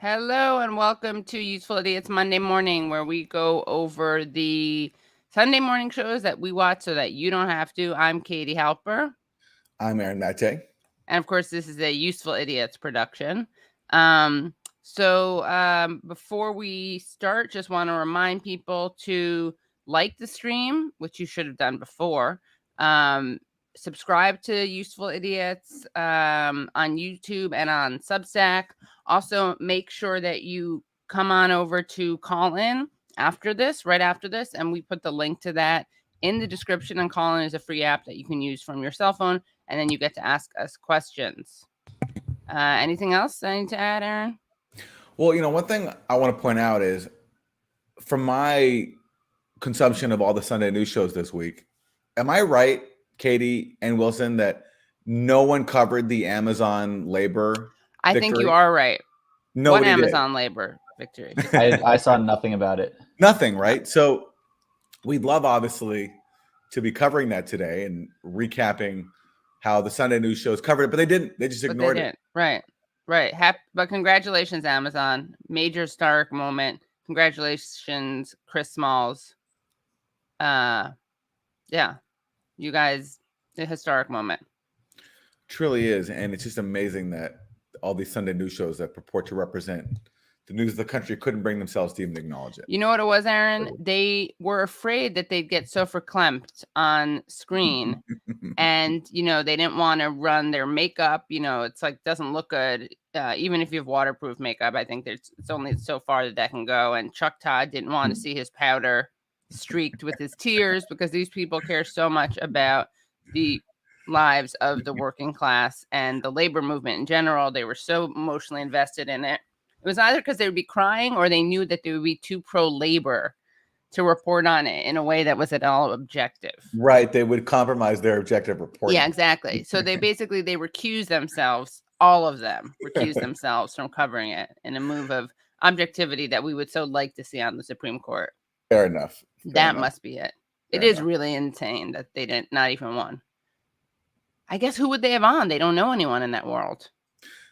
Hello and welcome to Useful Idiots Monday Morning, where we go over the Sunday morning shows that we watch so that you don't have to. I'm Katie Halper. I'm Aaron Maté. And of course, this is a Useful Idiots production. Before we start, just want to remind people to like the stream, which you should have done before. Subscribe to Useful Idiots on YouTube and on Substack. Also, make sure that you come on over to call in right after this, and we put the link to that in the description. And Call In is a free app that you can use from your cell phone, and then you get to ask us questions. Anything else I need to add, Aaron? Well, one thing I want to point out is, from my consumption of all the Sunday news shows this week, am I right, Katie and Wilson, that no one covered the Amazon labor I think you are right. Nobody What Amazon labor victory? I saw nothing about it. Nothing, right? So we'd love, obviously, to be covering that today and recapping how the Sunday news shows covered it, but they didn't. They just ignored it. Right. But congratulations, Amazon. Major historic moment. Congratulations, Chris Smalls. Yeah, you guys, a historic moment. Truly is, and it's just amazing that all these Sunday news shows that purport to represent the news of the country couldn't bring themselves to even acknowledge it. You know what it was, Aaron? They were afraid that they'd get so verklempt on screen, and they didn't want to run their makeup. It's like doesn't look good. Even if you have waterproof makeup, I think it's only so far that can go. And Chuck Todd didn't want to see his powder streaked with his tears, because these people care so much about the lives of the working class and the labor movement in general. They were so emotionally invested in it. It was either because they would be crying or they knew that they would be too pro-labor to report on it in a way that was at all objective. Right. They would compromise their objective reporting. Yeah, exactly. So they recused themselves, all of them recused themselves from covering it in a move of objectivity that we would so like to see on the Supreme Court. Fair enough. That must be it. It is really insane that they didn't, not even one. I guess who would they have on? They don't know anyone in that world.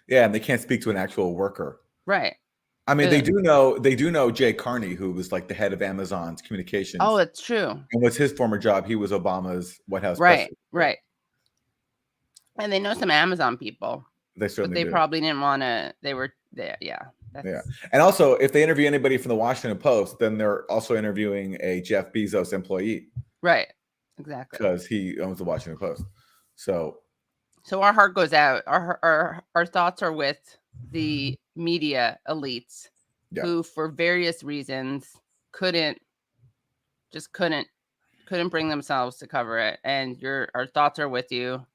Yeah, and they can't speak to an actual worker. Right. I mean, they do know Jay Carney, who was like the head of Amazon's communications. Oh, it's true. And was his former job. He was Obama's White House president. Right. And they know some Amazon people. They certainly do. Probably didn't want to. They were there. Yeah. Yeah. And also, if they interview anybody from the Washington Post, then they're also interviewing a Jeff Bezos employee. Right. Exactly. Because he owns the Washington Post. So our heart goes out. Our thoughts are with the media elites who, for various reasons, couldn't bring themselves to cover it. And our thoughts are with you.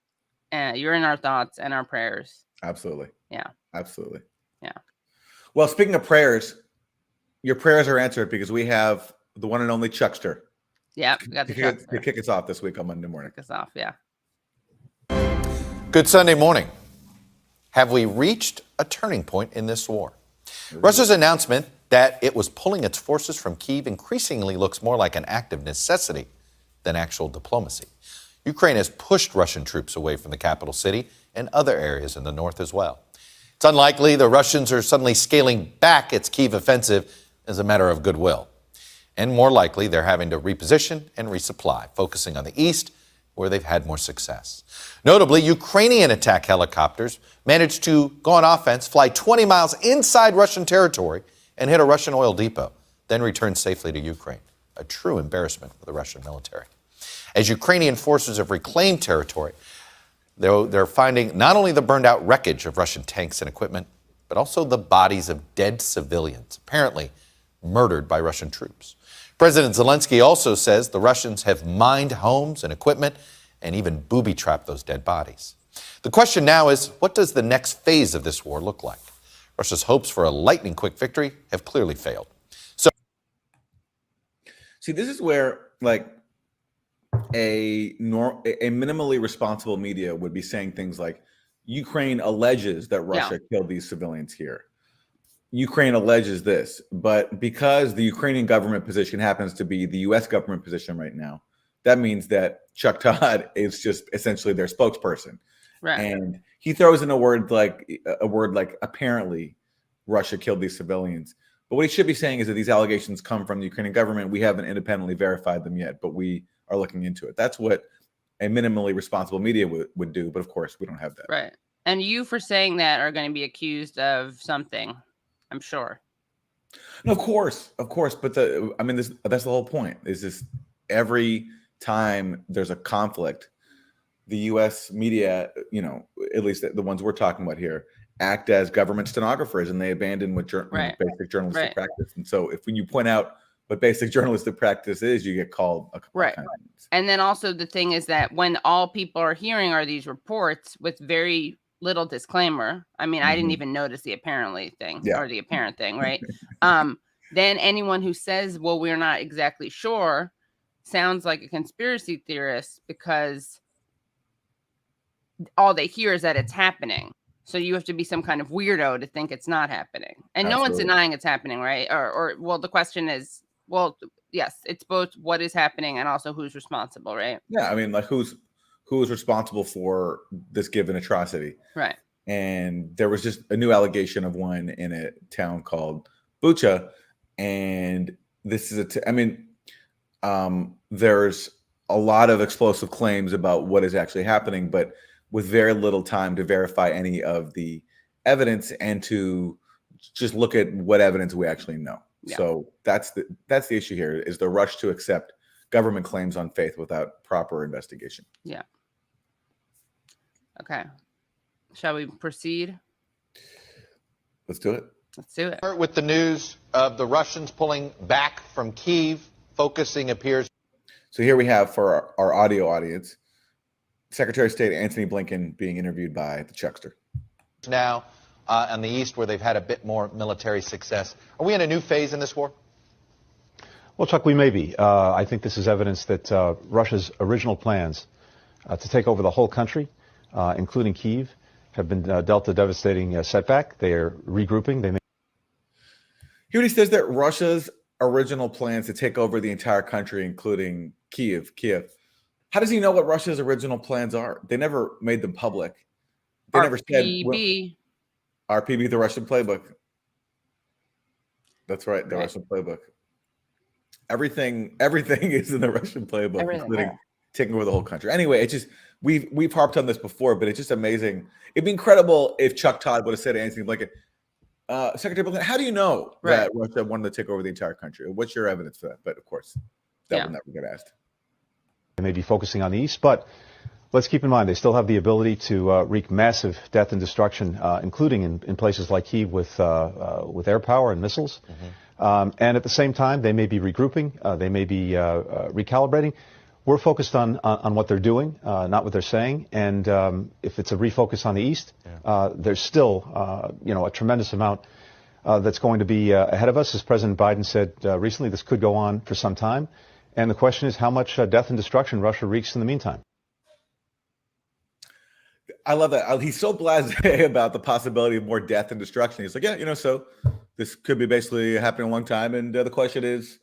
And you're in our thoughts and our prayers. Absolutely. Yeah. Absolutely. Yeah. Well, speaking of prayers, your prayers are answered because we have the one and only Chuckster. Yeah, we got the Chuckster to kick us off this week on Monday morning. Kick us off, yeah. Good Sunday morning. Have we reached a turning point in this war? Russia's announcement that it was pulling its forces from Kyiv increasingly looks more like an act of necessity than actual diplomacy. Ukraine has pushed Russian troops away from the capital city and other areas in the north as well. It's unlikely the Russians are suddenly scaling back its Kyiv offensive as a matter of goodwill. And more likely, they're having to reposition and resupply, focusing on the east, where they've had more success. Notably, Ukrainian attack helicopters managed to go on offense, fly 20 miles inside Russian territory, and hit a Russian oil depot, then return safely to Ukraine. A true embarrassment for the Russian military. As Ukrainian forces have reclaimed territory, they're finding not only the burned out wreckage of Russian tanks and equipment, but also the bodies of dead civilians, apparently murdered by Russian troops. President Zelensky also says the Russians have mined homes and equipment and even booby-trapped those dead bodies. The question now is, what does the next phase of this war look like? Russia's hopes for a lightning-quick victory have clearly failed. See, this is where, a minimally responsible media would be saying things like, Ukraine alleges that Russia killed these civilians here. Ukraine alleges this, but because the Ukrainian government position happens to be the U.S. government position right now, that means that Chuck Todd is just essentially their spokesperson. Right. And he throws in a word like apparently Russia killed these civilians. But what he should be saying is that these allegations come from the Ukrainian government. We haven't independently verified them yet, but we are looking into it. That's what a minimally responsible media would do. But of course, we don't have that. Right. And you, for saying that, are going to be accused of something, I'm sure. No, of course. But that's the whole point. Is this every time there's a conflict, the U.S. media, at least the ones we're talking about here, act as government stenographers, and they abandon what basic journalistic practice. And so, when you point out what basic journalistic practice is, you get called a couple of times. And then also the thing is that when all people are hearing are these reports with very little disclaimer. I mean, I didn't even notice the apparently thing or the apparent thing, right? Then anyone who says, well, we're not exactly sure, sounds like a conspiracy theorist, because all they hear is that it's happening. So you have to be some kind of weirdo to think it's not happening. And no one's denying it's happening, right? Or well, the question is, well, yes, it's both what is happening and also who's responsible, right? Yeah, I mean, like who is responsible for this given atrocity? Right. And there was just a new allegation of one in a town called Bucha, and this is there's a lot of explosive claims about what is actually happening, but with very little time to verify any of the evidence and to just look at what evidence we actually know. Yeah. So that's the issue here, is the rush to accept government claims on faith without proper investigation. Yeah. Okay. Shall we proceed? Let's do it. Let's do it. With the news of the Russians pulling back from Kyiv, focusing appears. So here we have, for our audio audience, Secretary of State Antony Blinken being interviewed by the Chuckster. Now on the east, where they've had a bit more military success. Are we in a new phase in this war? Well, Chuck, we may be. I think this is evidence that Russia's original plans to take over the whole country, including Kyiv, have been dealt a devastating setback. They are regrouping. Here he says that Russia's original plans to take over the entire country, including Kyiv. How does he know what Russia's original plans are? They never made them public. They never said RPB, the Russian playbook. That's right, the Russian playbook. Everything is in the Russian playbook, including taking over the whole country. Anyway, it's just we've harped on this before, but it's just amazing. It'd be incredible if Chuck Todd would have said to Antony Blinken, Secretary Blinken, how do you know that Russia wanted to take over the entire country? What's your evidence for that? But of course, that will never get asked. They may be focusing on the east, but let's keep in mind they still have the ability to wreak massive death and destruction, including in places like Kyiv with air power and missiles. And at the same time, they may be regrouping, they may be recalibrating. We're focused on what they're doing, not what they're saying. And if it's a refocus on the east, there's still a tremendous amount that's going to be ahead of us. As President Biden said recently, this could go on for some time. And the question is how much death and destruction Russia wreaks in the meantime. I love that. He's so blasé about the possibility of more death and destruction. He's like, so this could be basically happening a long time. And the question is,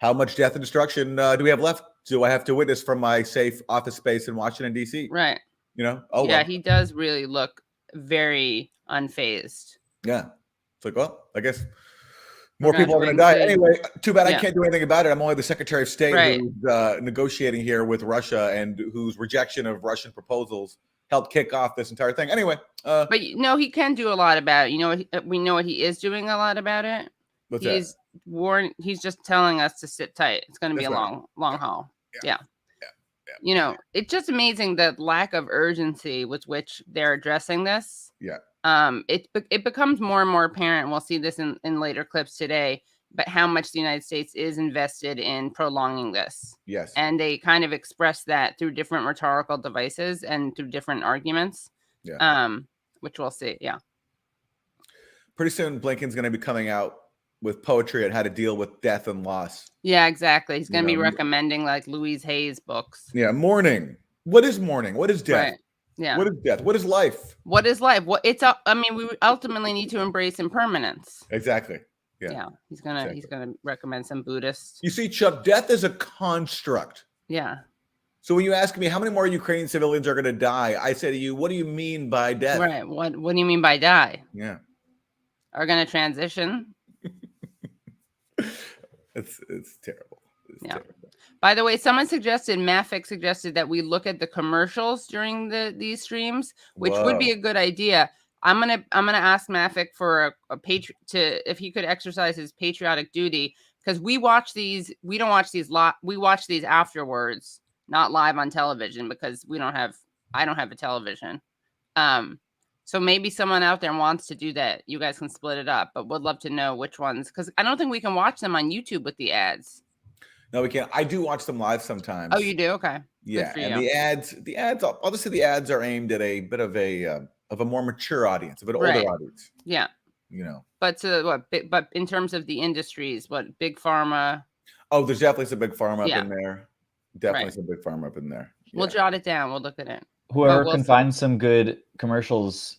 how much death and destruction do we have left? Do I have to witness from my safe office space in Washington, D.C.? Right. He does really look very unfazed. Yeah. It's like, well, I guess more people are going to die. Anyway, too bad I can't do anything about it. I'm only the Secretary of State who's negotiating here with Russia and whose rejection of Russian proposals helped kick off this entire thing. Anyway. But he can do a lot about it. We know what he is doing a lot about it. He's just telling us to sit tight. It's going to be a long haul. Yeah. It's just amazing the lack of urgency with which they're addressing this. Yeah. It becomes more and more apparent, and we'll see this in later clips today, but how much the United States is invested in prolonging this. Yes. And they kind of express that through different rhetorical devices and through different arguments. Yeah. Which we'll see. Yeah. Pretty soon, Blinken's going to be coming out with poetry on how to deal with death and loss. Yeah, exactly. He's going to be recommending like Louise Hay's books. Yeah. Mourning. What is mourning? What is death? Right. Yeah. What is death? What is life? What is life? We ultimately need to embrace impermanence. Exactly. Yeah. He's gonna recommend some Buddhists. You see, Chuck, death is a construct. Yeah. So when you ask me how many more Ukrainian civilians are going to die, I say to you, what do you mean by death? Right. What do you mean by die? Yeah. are going to transition. It's terrible. It's terrible. By the way, someone suggested, Mafik suggested that we look at the commercials during these streams, which would be a good idea. I'm gonna ask Mafik for if he could exercise his patriotic duty, because we watch these. We don't watch these we watch these afterwards, not live on television, because I don't have a television. So maybe someone out there wants to do that. You guys can split it up, but would love to know which ones, because I don't think we can watch them on YouTube with the ads. No, we can't. I do watch them live sometimes. Oh, you do? Okay. Yeah, and the ads. Obviously, the ads are aimed at a bit of a more mature audience, of an older audience. Yeah. You know. But But in terms of the industries, what big pharma? Oh, there's definitely some big pharma up in there. Definitely some big pharma up in there. Yeah. We'll jot it down. We'll look at it. Whoever can find some good commercials,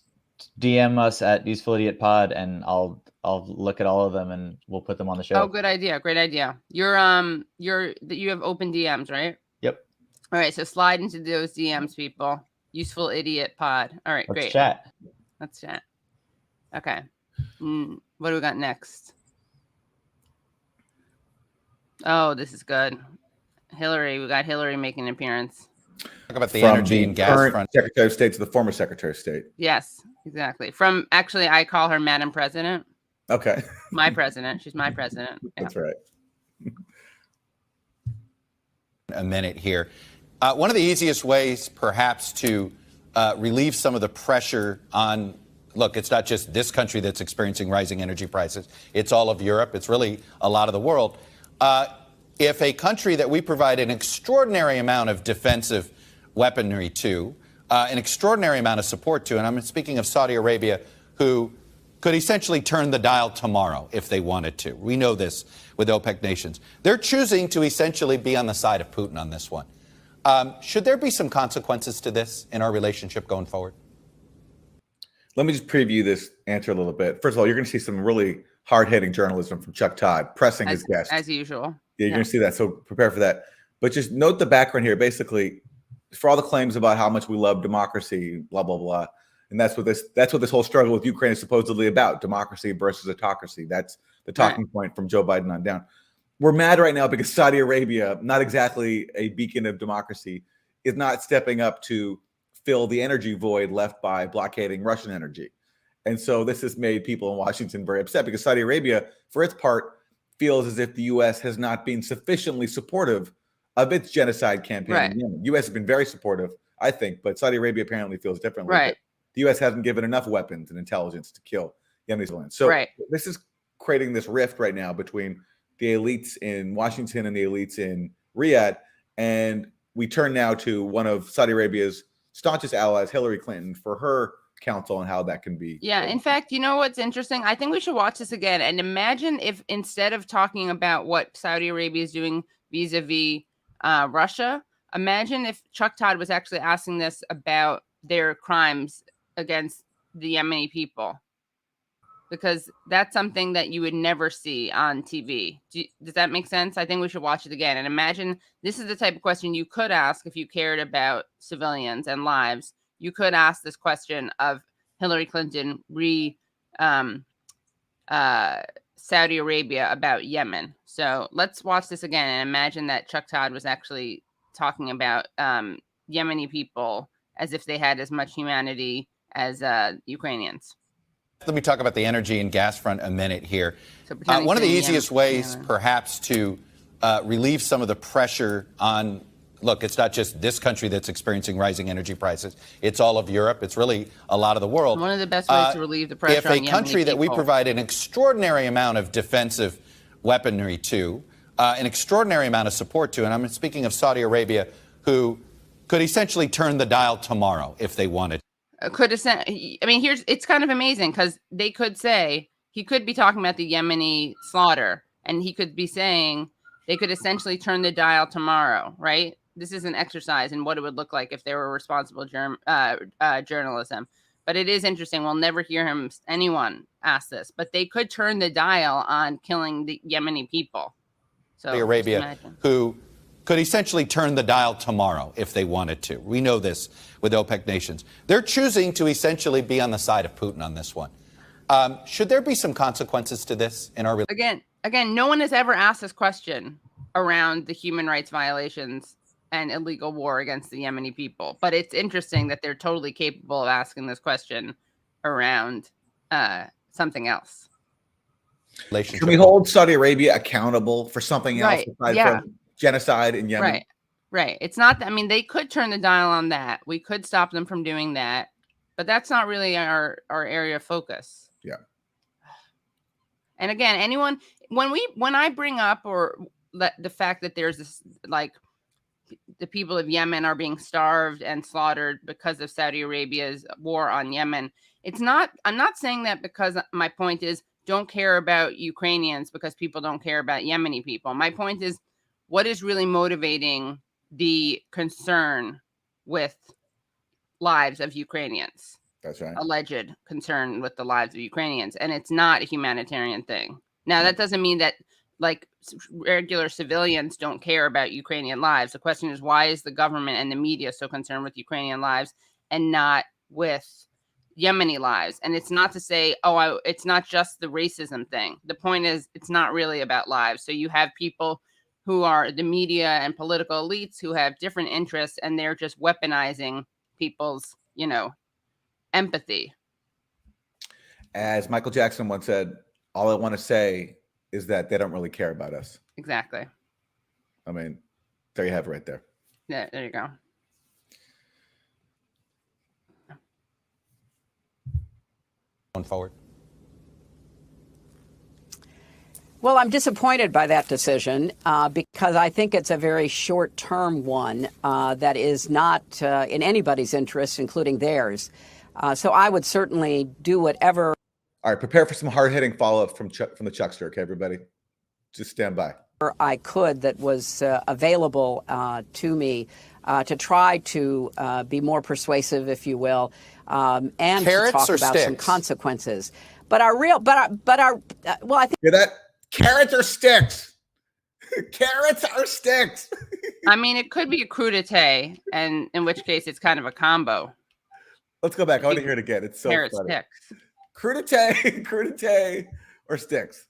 DM us at Useful Idiot Pod, and I'll look at all of them and we'll put them on the show. Oh, good idea. Great idea. You have open DMs, right? Yep. All right, so slide into those DMs, people. Useful Idiot Pod. All right, great. Let's chat. Okay. What do we got next? Oh, this is good. Hillary. We got Hillary making an appearance. Talk about the energy and gas front. Secretary of State to the former Secretary of State. Yes, exactly. Actually, I call her Madam President. Okay. My president. She's my president. Yeah. That's right. A minute here. One of the easiest ways, perhaps, to relieve some of the pressure on, look, it's not just this country that's experiencing rising energy prices. It's all of Europe. It's really a lot of the world. If a country that we provide an extraordinary amount of defensive weaponry to, an extraordinary amount of support to, and I'm speaking of Saudi Arabia, who could essentially turn the dial tomorrow if they wanted to. We know this with OPEC nations. They're choosing to essentially be on the side of Putin on this one. Should there be some consequences to this in our relationship going forward? Let me just preview this answer a little bit. First of all, you're going to see some really hard-hitting journalism from Chuck Todd, pressing his guest. As usual. Yeah, you're going to see that, so prepare for that. But just note the background here. Basically, for all the claims about how much we love democracy, blah, blah, blah, and that's what this whole struggle with Ukraine is supposedly about, democracy versus autocracy. That's the talking point from Joe Biden on down. We're mad right now because Saudi Arabia, not exactly a beacon of democracy, is not stepping up to fill the energy void left by blockading Russian energy. And so this has made people in Washington very upset because Saudi Arabia, for its part, feels as if the U.S. has not been sufficiently supportive of its genocide campaign in Yemen. The U.S. has been very supportive, I think, but Saudi Arabia apparently feels differently. Right. The U.S. hasn't given enough weapons and intelligence to kill Yemeni civilians. So this is creating this rift right now between the elites in Washington and the elites in Riyadh. And we turn now to one of Saudi Arabia's staunchest allies, Hillary Clinton, for her counsel on how that can be. Yeah. In fact, you know what's interesting? I think we should watch this again and imagine if instead of talking about what Saudi Arabia is doing vis-a-vis Russia, imagine if Chuck Todd was actually asking this about their crimes against the Yemeni people, because that's something that you would never see on TV. Does that make sense? I think we should watch it again and imagine this is the type of question you could ask if you cared about civilians and lives. You could ask this question of Hillary Clinton Saudi Arabia about Yemen. So let's watch this again and imagine that Chuck Todd was actually talking about Yemeni people as if they had as much humanity as Ukrainians. Let me talk about the energy and gas front a minute here. So one of the easiest ways, perhaps, to relieve some of the pressure on, look, it's not just this country that's experiencing rising energy prices. It's all of Europe. It's really a lot of the world. One of the best ways to relieve the pressure on Yemeni If a country that we provide an extraordinary amount of defensive weaponry to, an extraordinary amount of support to, and I'm speaking of Saudi Arabia, who could essentially turn the dial tomorrow if they wanted. It's kind of amazing because they could say, he could be talking about the Yemeni slaughter, and he could be saying they could essentially turn the dial tomorrow, right? This is an exercise in what it would look like if they were responsible journalism. But it is interesting. We'll never hear anyone ask this, but they could turn the dial on killing the Yemeni people. So Saudi Arabia, who could essentially turn the dial tomorrow if they wanted to. We know this with OPEC nations. They're choosing to essentially be on the side of Putin on this one. Should there be some consequences to this in our Again, no one has ever asked this question around the human rights violations and illegal war against the Yemeni people. But it's interesting that they're totally capable of asking this question around something else. Can we hold Saudi Arabia accountable for something else aside from genocide in Yemen? Right. It's not, I mean, they could turn the dial on that. We could stop them from doing that. But that's not really our area of focus. Yeah. And again, when I bring up the fact that there's this, like, the people of Yemen are being starved and slaughtered because of Saudi Arabia's war on Yemen, I'm not saying that because my point is don't care about Ukrainians because people don't care about Yemeni people. My point is, what is really motivating the concern with lives of Ukrainians? That's right. Alleged concern with the lives of Ukrainians. And it's not a humanitarian thing. Now, that doesn't mean that, like, regular civilians don't care about Ukrainian lives. The question is, why is the government and the media so concerned with Ukrainian lives and not with Yemeni lives? And it's not to say, it's not just the racism thing. The point is, it's not really about lives. So you have people who are the media and political elites who have different interests, and they're just weaponizing people's, empathy. As Michael Jackson once said, all I want to say is that they don't really care about us. Exactly. I mean, there you have it right there. Yeah, there you go. Going forward. Well, I'm disappointed by that decision because I think it's a very short-term one that is not in anybody's interest, including theirs. So I would certainly do whatever. All right, prepare for some hard-hitting follow-up from the Chuckster, okay, everybody? Just stand by. I could that was available to me to try to be more persuasive, if you will, and Carrots to talk or about sticks? some consequences. But I think. Hear that? Carrots or sticks? Carrots or sticks? I mean, it could be a crudité, and in which case it's kind of a combo. Let's go back. I want to hear it again. It's so Carrot funny. sticks. Crudité or sticks?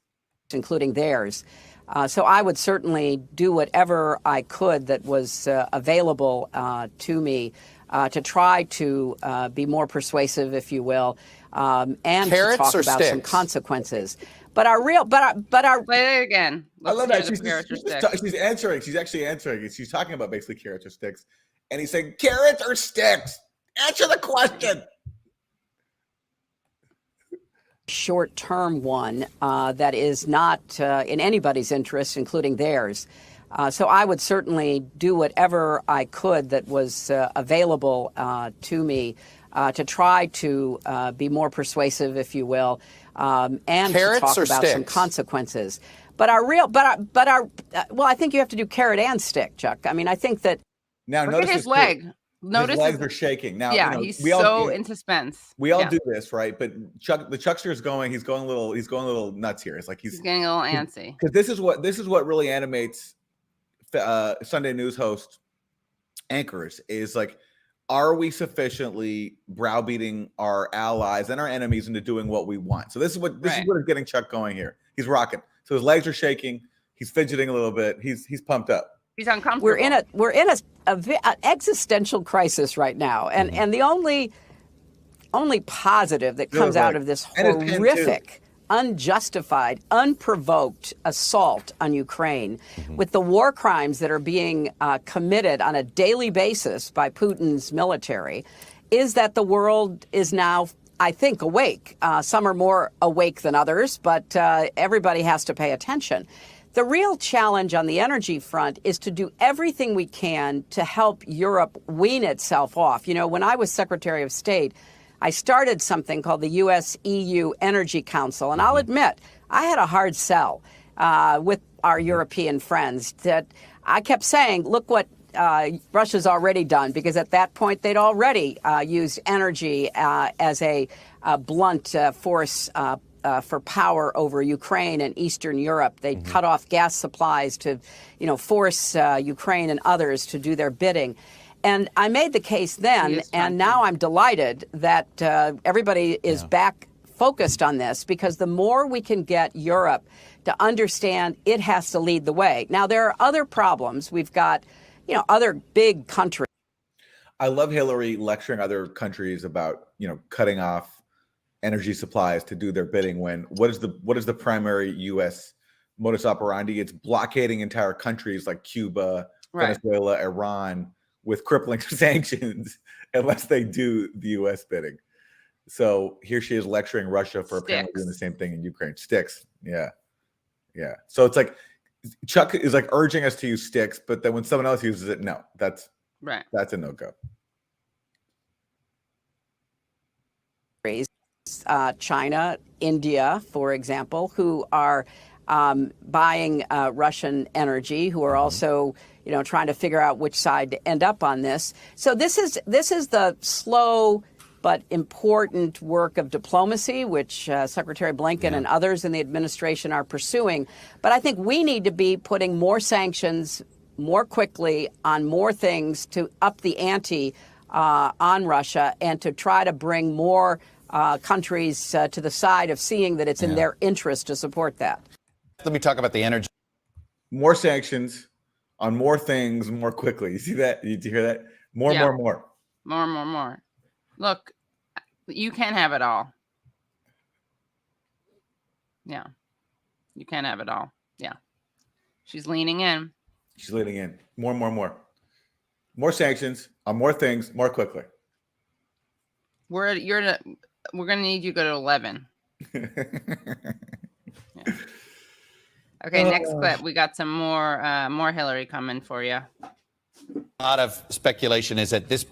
Including theirs. So I would certainly do whatever I could that was available to me to try to be more persuasive, if you will, and Carrots to talk or about sticks? some consequences. But our Play it again. I love that. She's She's answering. She's actually answering. She's talking about basically carrots or sticks. And he's saying, carrots or sticks? Answer the question. short-term one that is not in anybody's interest, including theirs. So I would certainly do whatever I could that was available to me to try to be more persuasive, if you will, and Carrots to talk or about sticks? some consequences. But I think you have to do carrot and stick, Chuck. I mean, I think that. Now, Look at his leg. Notice his legs are shaking. Now, yeah, he's so in suspense. We all do this, right? But the Chuckster is going. He's going a little nuts here. It's like he's getting a little antsy. Because this is what really animates Sunday news host anchors is like, are we sufficiently browbeating our allies and our enemies into doing what we want? So this is what is getting Chuck going here. He's rocking. So his legs are shaking. He's fidgeting a little bit. He's pumped up. He's uncomfortable. We're in an existential crisis right now, and the only positive that comes out of this horrific, unjustified, unprovoked assault on Ukraine, with the war crimes that are being committed on a daily basis by Putin's military, is that the world is now, I think, awake. Some are more awake than others, but everybody has to pay attention. The real challenge on the energy front is to do everything we can to help Europe wean itself off. You know, when I was Secretary of State, I started something called the U.S.-EU Energy Council. And I'll admit, I had a hard sell with our European friends that I kept saying, look what Russia's already done, because at that point they'd already used energy as a blunt force for power over Ukraine and Eastern Europe. They cut off gas supplies to, force Ukraine and others to do their bidding. And I made the case then, and now I'm delighted that everybody is back focused on this because the more we can get Europe to understand it has to lead the way. Now, there are other problems. We've got, other big countries. I love Hillary lecturing other countries about, cutting off energy supplies to do their bidding when what is the primary U.S. modus operandi? It's blockading entire countries like Cuba, Venezuela, Iran with crippling sanctions unless they do the U.S. bidding. So here she is lecturing Russia for apparently doing the same thing in Ukraine. Sticks. Yeah. Yeah. So it's like Chuck is like urging us to use sticks, but then when someone else uses it, no, that's a no-go. China, India, for example, who are buying Russian energy, who are also, trying to figure out which side to end up on this. So this is the slow but important work of diplomacy, which Secretary Blinken and others in the administration are pursuing. But I think we need to be putting more sanctions more quickly on more things to up the ante on Russia and to try to bring more countries to the side of seeing that it's in their interest to support that. Let me talk about the energy. More sanctions on more things more quickly. You see that? Did you hear that? More. More. Look, you can't have it all. Yeah. You can't have it all. Yeah. She's leaning in. She's leaning in. More. More sanctions on more things more quickly. We're gonna need you to go to 11. Yeah. Okay, next clip. We got some more Hillary coming for you. A lot of speculation is that this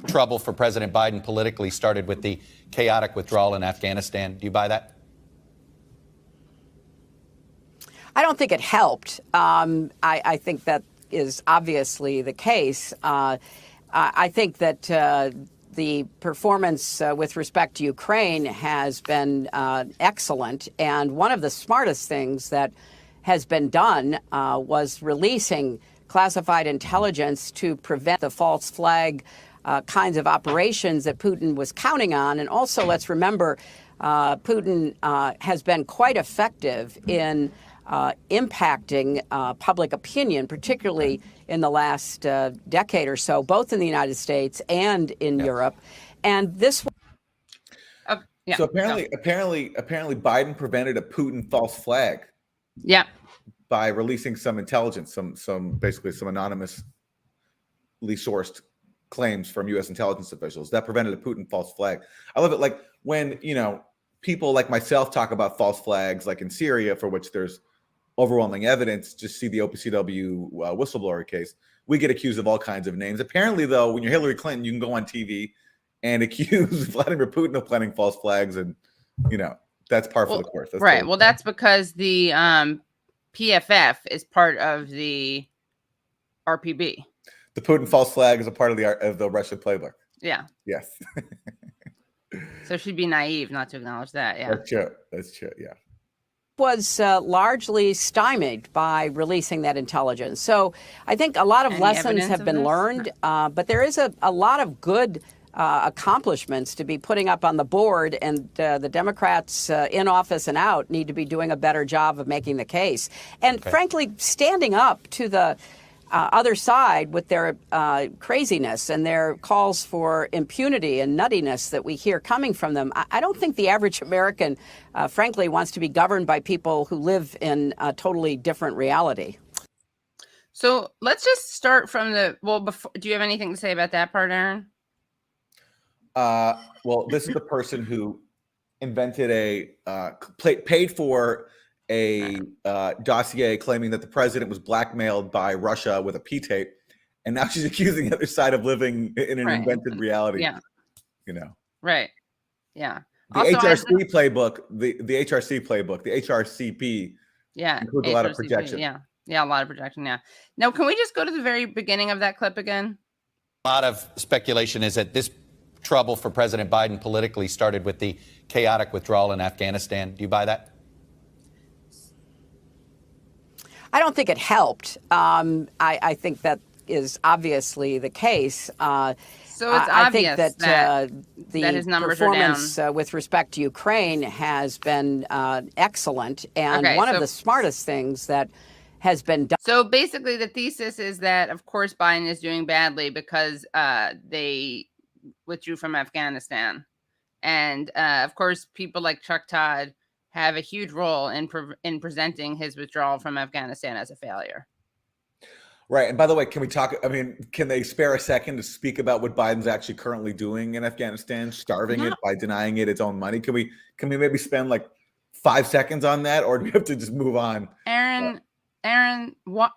trouble for President Biden politically started with the chaotic withdrawal in Afghanistan. Do you buy that? I don't think it helped. I think that is obviously the case. I think that the performance with respect to Ukraine has been excellent. And one of the smartest things that has been done was releasing classified intelligence to prevent the false flag kinds of operations that Putin was counting on. And also, let's remember, Putin has been quite effective in impacting public opinion, particularly in the last decade or so, both in the United States and in Europe. And this. So apparently, Biden prevented a Putin false flag. Yeah. By releasing some intelligence, some anonymously sourced claims from U.S. intelligence officials that prevented a Putin false flag. I love it. Like when people like myself talk about false flags, like in Syria, for which there's overwhelming evidence. Just see the OPCW whistleblower case. We get accused of all kinds of names. Apparently, though, when you're Hillary Clinton, you can go on TV and accuse Vladimir Putin of planting false flags, and that's par for the course. That's right. Well, that's because the PFF is part of the RPB. The Putin false flag is a part of the Russian playbook. Yeah. Yes. So she'd be naive not to acknowledge that. Yeah. That's true. Yeah. Was largely stymied by releasing that intelligence. So I think a lot of lessons have been learned, but there is a lot of good accomplishments to be putting up on the board, and the Democrats in office and out need to be doing a better job of making the case. And frankly, standing up to the other side with their craziness and their calls for impunity and nuttiness that we hear coming from them. I don't think the average American, frankly, wants to be governed by people who live in a totally different reality. So let's just start from do you have anything to say about that part, Aaron? Well, this is the person who invented paid for a dossier claiming that the president was blackmailed by Russia with a P-tape, and now she's accusing the other side of living in an invented reality. Yeah. Right. Yeah. The HRC playbook, the HRC playbook, the HRCP. Yeah. Includes a lot of projection. Yeah. Yeah. A lot of projection. Yeah. Now, can we just go to the very beginning of that clip again? A lot of speculation is that this trouble for President Biden politically started with the chaotic withdrawal in Afghanistan. Do you buy that? I don't think it helped. I think that is obviously the case. So it's I think obvious that that his the numbers are performance with respect to Ukraine has been excellent, and Okay, one so- of the smartest things that has been done. So basically, the thesis is that, of course, Biden is doing badly because they withdrew from Afghanistan. And, of course, people like Chuck Todd have a huge role in presenting his withdrawal from Afghanistan as a failure. Right. And by the way, can we talk? I mean, can they spare a second to speak about what Biden's actually currently doing in Afghanistan, starving it by denying it its own money? Can we maybe spend like 5 seconds on that, or do we have to just move on? Aaron,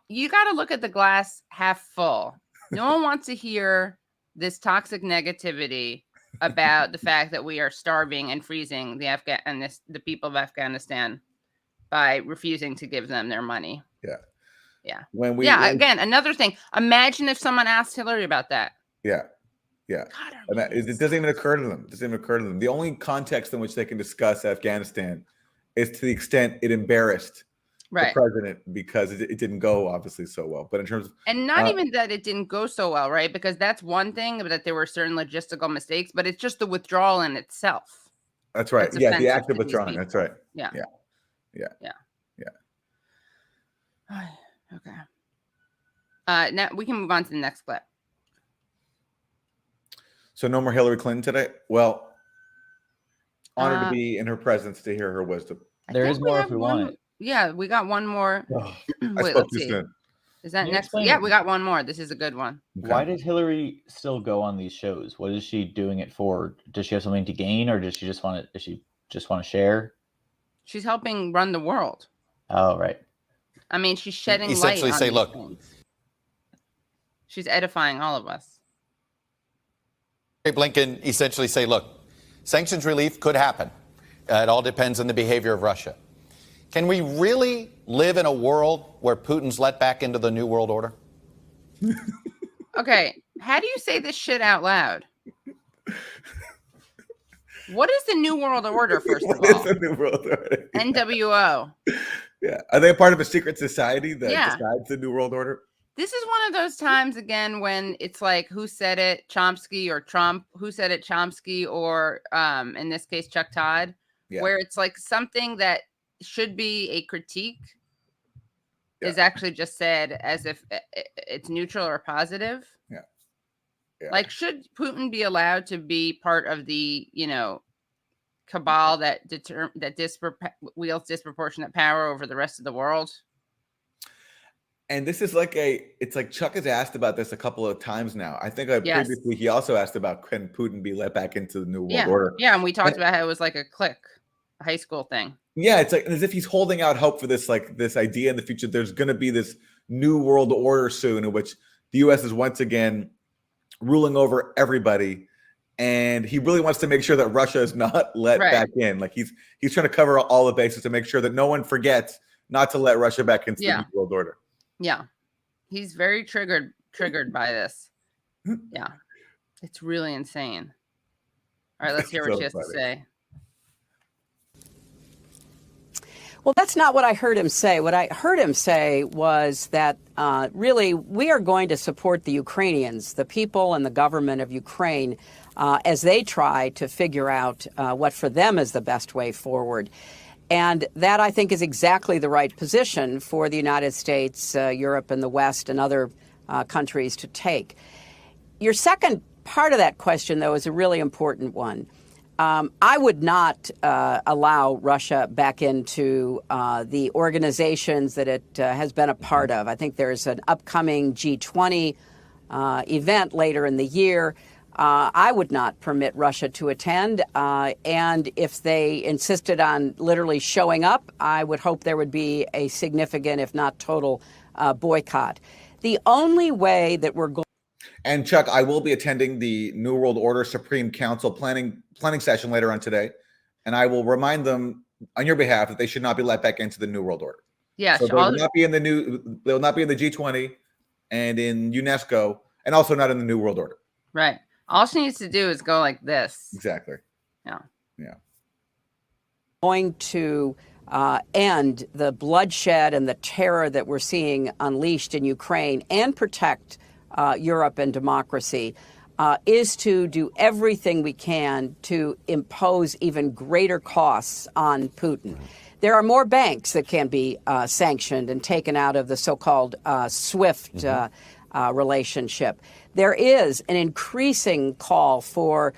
you got to look at the glass half full. No one wants to hear this toxic negativity about the fact that we are starving and freezing the people of Afghanistan by refusing to give them their money. Yeah. Again, another thing. Imagine if someone asked Hillary about that. Yeah. God, and it doesn't even occur to them. The only context in which they can discuss Afghanistan is to the extent it embarrassed the president because it didn't go obviously so well. But in terms of not even that it didn't go so well, right? Because that's one thing, but that there were certain logistical mistakes, but it's just the withdrawal in itself. That's right. That's the act of withdrawing. That's right. Yeah. Okay. Now we can move on to the next clip. So no more Hillary Clinton today. Well, honored to be in her presence to hear her wisdom. There is more if we want it. Yeah, we got one more. Wait, let's see. Is that next? Yeah, we got one more. This is a good one. Okay. Why does Hillary still go on these shows? What is she doing it for? Does she have something to gain, or does she just want to? Does she just want to share? She's helping run the world. Oh, right. I mean, she's shedding light. Essentially, on say, these look. things. She's edifying all of us. Blinken essentially say, look, sanctions relief could happen. It all depends on the behavior of Russia. Can we really live in a world where Putin's let back into the New World Order? Okay, how do you say this shit out loud? What is the New World Order, first of all? What is the New World Order? NWO. Yeah. Are they a part of a secret society that Yeah. decides the New World Order? This is one of those times, again, when it's like, who said it, Chomsky or Trump? Who said it, Chomsky or, in this case, Chuck Todd? Yeah. Where it's like something that should be a critique is actually just said as if it's neutral or positive. Yeah. Like, should Putin be allowed to be part of the, cabal that wields disproportionate power over the rest of the world? And this is it's like Chuck has asked about this a couple of times now. I think previously he also asked about, can Putin be let back into the New World Order? Yeah, and we talked about how it was like a clique, a high school thing. Yeah, it's like as if he's holding out hope for this, like this idea in the future. There's going to be this New World Order soon in which the U.S. is once again ruling over everybody. And he really wants to make sure that Russia is not let back in. Like he's trying to cover all the bases to make sure that no one forgets not to let Russia back into the New World Order. Yeah. He's very triggered by this. Yeah. It's really insane. All right, let's hear what she has to say. Well, that's not what I heard him say. What I heard him say was that really we are going to support the Ukrainians, the people and the government of Ukraine, as they try to figure out what for them is the best way forward. And that, I think, is exactly the right position for the United States, Europe, and the West and other countries to take. Your second part of that question, though, is a really important one. I would not allow Russia back into the organizations that it has been a part of. I think there's an upcoming G20 event later in the year. I would not permit Russia to attend. And if they insisted on literally showing up, I would hope there would be a significant, if not total, boycott. The only way that we're going. And Chuck, I will be attending the New World Order Supreme Council planning session later on today, and I will remind them on your behalf that they should not be let back into the New World Order. Yeah, so they will not be in the G20 and in UNESCO, and also not in the New World Order. Right. All she needs to do is go like this. Exactly. Yeah. Going to end the bloodshed and the terror that we're seeing unleashed in Ukraine and protect Europe and democracy. is to do everything we can to impose even greater costs on Putin. There are more banks that can be sanctioned and taken out of the so-called SWIFT relationship. There is an increasing call for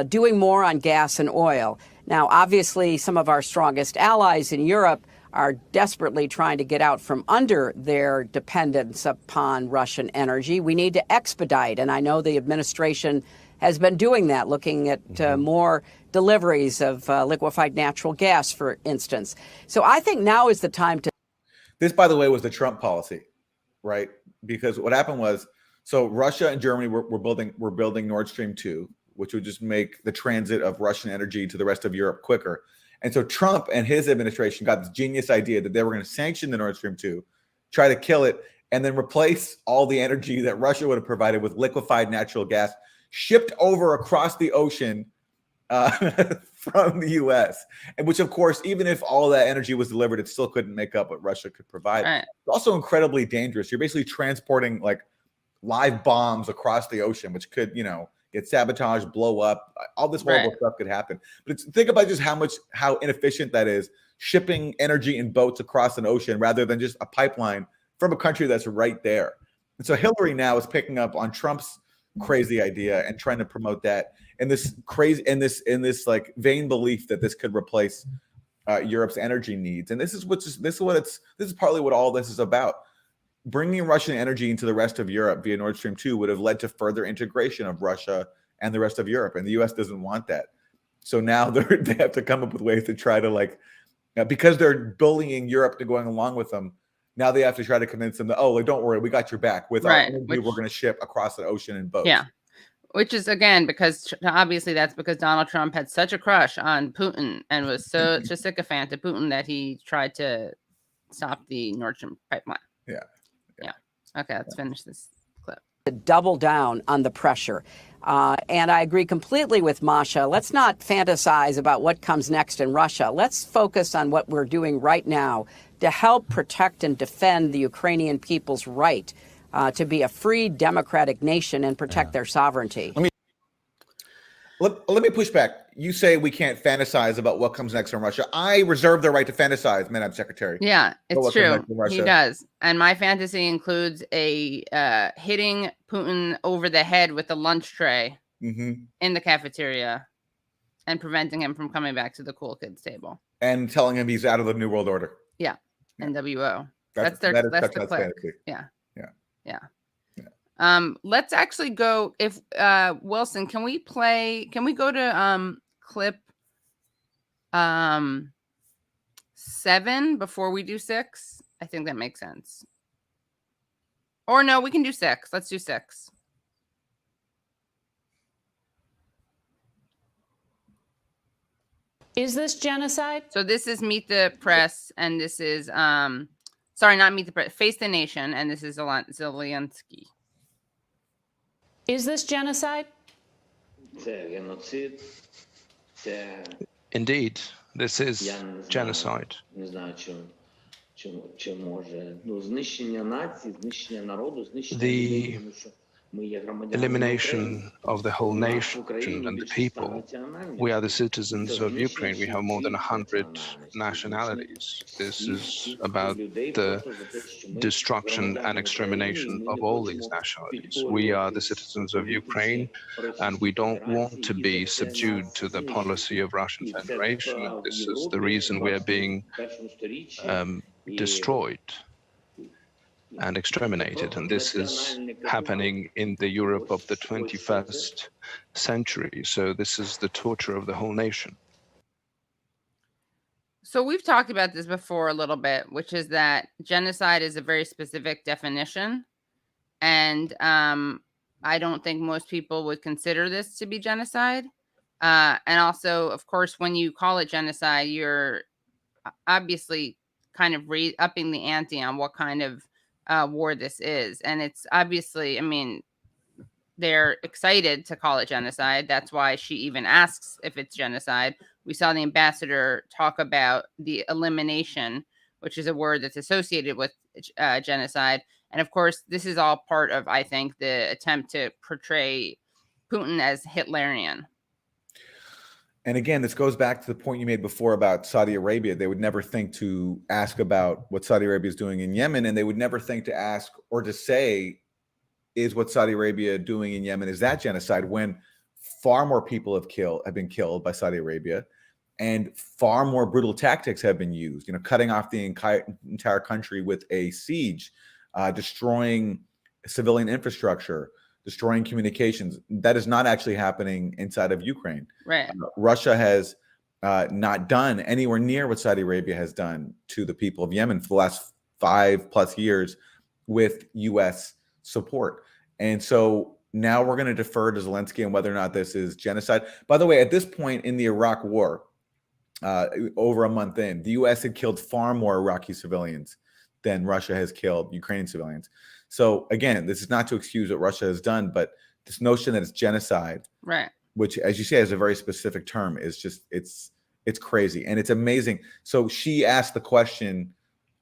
doing more on gas and oil. Now, obviously, some of our strongest allies in Europe are desperately trying to get out from under their dependence upon Russian energy. We need to expedite, and I know the administration has been doing that, looking at more deliveries of liquefied natural gas, for instance. So I think now is the time to... This, by the way, was the Trump policy, right? Because what happened was, so Russia and Germany were building Nord Stream 2, which would just make the transit of Russian energy to the rest of Europe quicker. And so Trump and his administration got this genius idea that they were going to sanction the Nord Stream 2, try to kill it, and then replace all the energy that Russia would have provided with liquefied natural gas shipped over across the ocean from the U.S. And which, of course, even if all that energy was delivered, it still couldn't make up what Russia could provide. Right. It's also incredibly dangerous. You're basically transporting like live bombs across the ocean, which could, get sabotaged, blow up, all this horrible stuff could happen. But think about just how inefficient that is, shipping energy in boats across an ocean rather than just a pipeline from a country that's right there. And so Hillary now is picking up on Trump's crazy idea and trying to promote that in this like vain belief that this could replace Europe's energy needs. And this is partly what all this is about. Bringing Russian energy into the rest of Europe via Nord Stream 2 would have led to further integration of Russia and the rest of Europe. And the U.S. doesn't want that. So now they have to come up with ways to try to because they're bullying Europe to going along with them. Now they have to try to convince them that, don't worry, we got your back. With our energy, we're going to ship across the ocean in boats. Yeah. Which is, again, because obviously that's because Donald Trump had such a crush on Putin and was such a sycophant to Putin that he tried to stop the Nord Stream pipeline. Yeah. Okay, let's finish this clip. To double down on the pressure. And I agree completely with Masha. Let's not fantasize about what comes next in Russia. Let's focus on what we're doing right now to help protect and defend the Ukrainian people's right to be a free, democratic nation and protect their sovereignty. Let me push back. You say we can't fantasize about what comes next in Russia. I reserve the right to fantasize, Madam Secretary. Yeah, it's true. He does. And my fantasy includes a hitting Putin over the head with a lunch tray in the cafeteria and preventing him from coming back to the cool kids table. And telling him he's out of the New World Order. Yeah. NWO. That's the clip. Fantasy. Yeah. Let's actually go, if Wilson, can we go to clip 7 before we do 6? I think that makes sense. Or no, we can do 6. Let's do 6. Is this genocide? So this is Meet the Press, and this is sorry, not Meet the Press, Face the Nation, and this is Zelensky. Is this genocide? Indeed, this is genocide. The elimination of the whole nation and the people. We are the citizens of Ukraine. We have more than 100 nationalities. This is about the destruction and extermination of all these nationalities. We are the citizens of Ukraine, and we don't want to be subdued to the policy of Russian Federation. This is the reason we are being destroyed and exterminated, and this is happening in the Europe of the 21st century. So this is the torture of the whole nation. So we've talked about this before a little bit, which is that genocide is a very specific definition, and I don't think most people would consider this to be genocide. And also, of course, when you call it genocide, you're obviously kind of upping the ante on what kind of war this is. And it's obviously, I mean, they're excited to call it genocide. That's why she even asks if it's genocide. We saw the ambassador talk about the elimination, which is a word that's associated with genocide. And of course, this is all part of, I think, the attempt to portray Putin as Hitlerian. And again, this goes back to the point you made before about Saudi Arabia. They would never think to ask about what Saudi Arabia is doing in Yemen, and they would never think to ask or to say, is what Saudi Arabia doing in Yemen, is that genocide, when far more people have been killed by Saudi Arabia, and far more brutal tactics have been used, cutting off the entire country with a siege, destroying civilian infrastructure, destroying communications. That is not actually happening inside of Ukraine. Right. Russia has not done anywhere near what Saudi Arabia has done to the people of Yemen for the last 5+ years with U.S. support. And so now we're going to defer to Zelensky on whether or not this is genocide. By the way, at this point in the Iraq war, over a month in, the U.S. had killed far more Iraqi civilians than Russia has killed Ukrainian civilians. So again, this is not to excuse what Russia has done, but this notion that it's genocide, right, which, as you say, is a very specific term, is just it's crazy and it's amazing. So she asked the question,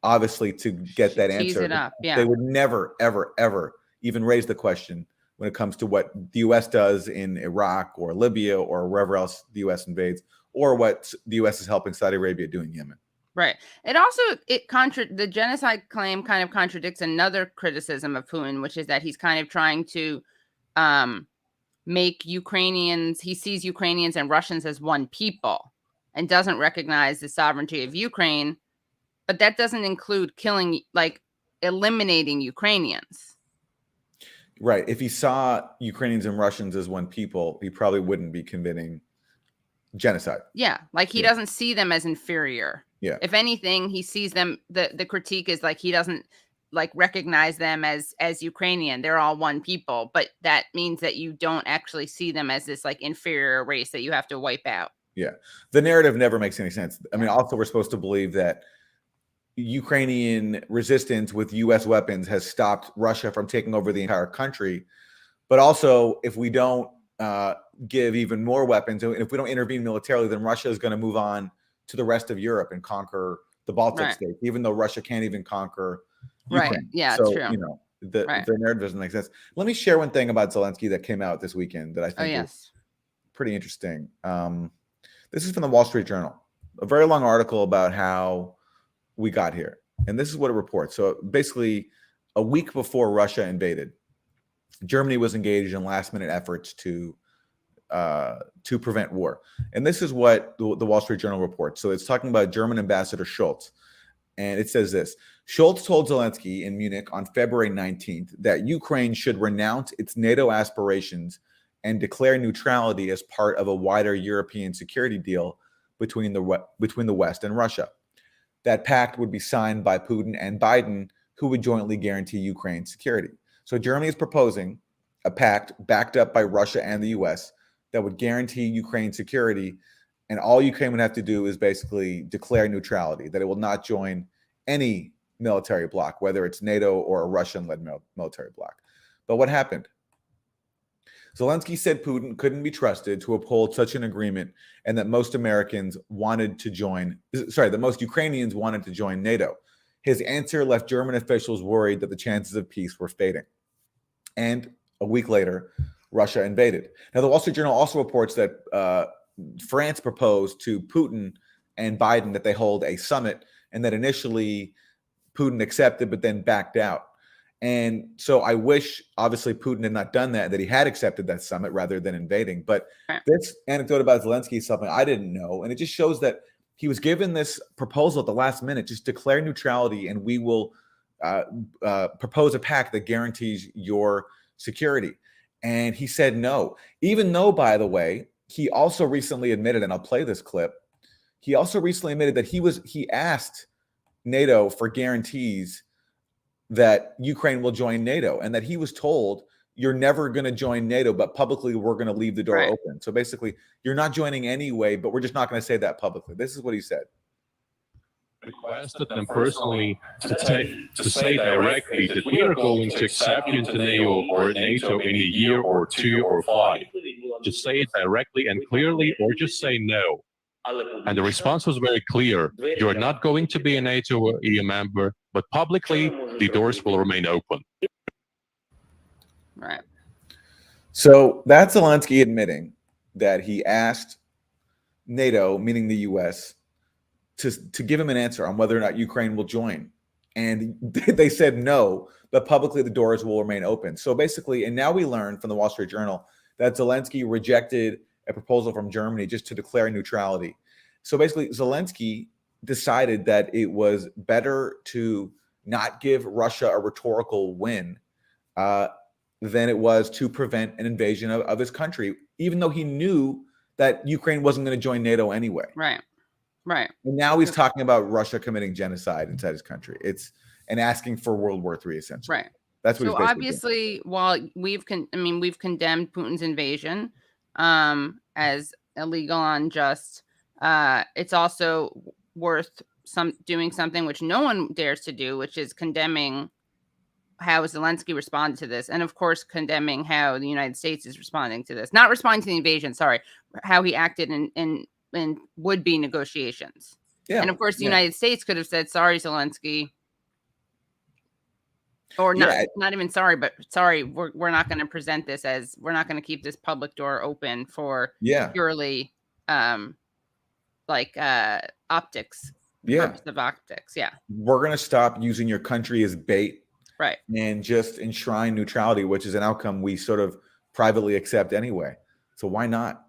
obviously, to get that answer. It up. Yeah. They would never, ever, ever even raise the question when it comes to what the U.S. does in Iraq or Libya or wherever else the U.S. invades, or what the U.S. is helping Saudi Arabia do in Yemen. Right. It also, the genocide claim kind of contradicts another criticism of Putin, which is that he's kind of trying to make Ukrainians, he sees Ukrainians and Russians as one people and doesn't recognize the sovereignty of Ukraine. But that doesn't include eliminating Ukrainians. Right. If he saw Ukrainians and Russians as one people, he probably wouldn't be committing genocide. Yeah. He doesn't see them as inferior. Yeah. If anything, he sees them, the critique is he doesn't recognize them as Ukrainian. They're all one people, but that means that you don't actually see them as this inferior race that you have to wipe out. Yeah. The narrative never makes any sense. I mean, also we're supposed to believe that Ukrainian resistance with U.S. weapons has stopped Russia from taking over the entire country. But also, if we don't give even more weapons, and if we don't intervene militarily, then Russia is going to move on to the rest of Europe and conquer the Baltic states, even though Russia can't even conquer Ukraine. Right. Yeah, so, it's true. The narrative doesn't make sense. Let me share one thing about Zelensky that came out this weekend that I think is pretty interesting. This is from the Wall Street Journal, a very long article about how we got here. And this is what it reports. So basically, a week before Russia invaded, Germany was engaged in last-minute efforts to prevent war. And this is what the Wall Street Journal reports. So it's talking about German Ambassador Scholz. And it says this: Scholz told Zelensky in Munich on February 19th that Ukraine should renounce its NATO aspirations and declare neutrality as part of a wider European security deal between the West and Russia. That pact would be signed by Putin and Biden, who would jointly guarantee Ukraine's security. So Germany is proposing a pact backed up by Russia and the U.S. that would guarantee Ukraine's security, and all Ukraine would have to do is basically declare neutrality, that it will not join any military bloc, whether it's NATO or a Russian-led military bloc. But what happened? Zelensky said Putin couldn't be trusted to uphold such an agreement, and that most Ukrainians wanted to join NATO. His answer left German officials worried that the chances of peace were fading. And a week later, Russia invaded. Now, the Wall Street Journal also reports that France proposed to Putin and Biden that they hold a summit, and that initially Putin accepted, but then backed out. And so I wish, obviously, Putin had not done that, that he had accepted that summit rather than invading. But this anecdote about Zelensky is something I didn't know. And it just shows that he was given this proposal at the last minute, just declare neutrality and we will propose a pact that guarantees your security. And he said no, even though, by the way, he also recently admitted, and I'll play this clip, he also recently admitted that he asked NATO for guarantees that Ukraine will join NATO, and that he was told, you're never going to join NATO, but publicly we're going to leave the door open. So basically, you're not joining anyway, but we're just not going to say that publicly. This is what he said. Requested them personally to say directly that we are going to accept you into NATO in a year or 2 or 5. Just say it directly and clearly, or just say no. And the response was very clear. You are not going to be a NATO or EU member, but publicly, the doors will remain open. Right. So that's Zelensky admitting that he asked NATO, meaning the U.S., to give him an answer on whether or not Ukraine will join. And they said no, but publicly the doors will remain open. So basically, and now we learn from the Wall Street Journal that Zelensky rejected a proposal from Germany just to declare neutrality. So basically, Zelensky decided that it was better to not give Russia a rhetorical win than it was to prevent an invasion of his country, even though he knew that Ukraine wasn't going to join NATO anyway. Right. Right. And now he's talking about Russia committing genocide inside his country. And asking for World War III, essentially. Right. That's what. So obviously, while we've condemned Putin's invasion as illegal, unjust, it's also worth doing something which no one dares to do, which is condemning how Zelensky responded to this, and of course condemning how the United States is responding to this. Not responding to the invasion, sorry, how he acted in would-be negotiations. Yeah. And of course, the United States could have said, "Sorry, Zelensky," or not even sorry, but sorry, we're not going to present this as, we're not going to keep this public door open for purely optics. Purpose of optics. Yeah. We're going to stop using your country as bait. Right. And just enshrine neutrality, which is an outcome we sort of privately accept anyway. So why not?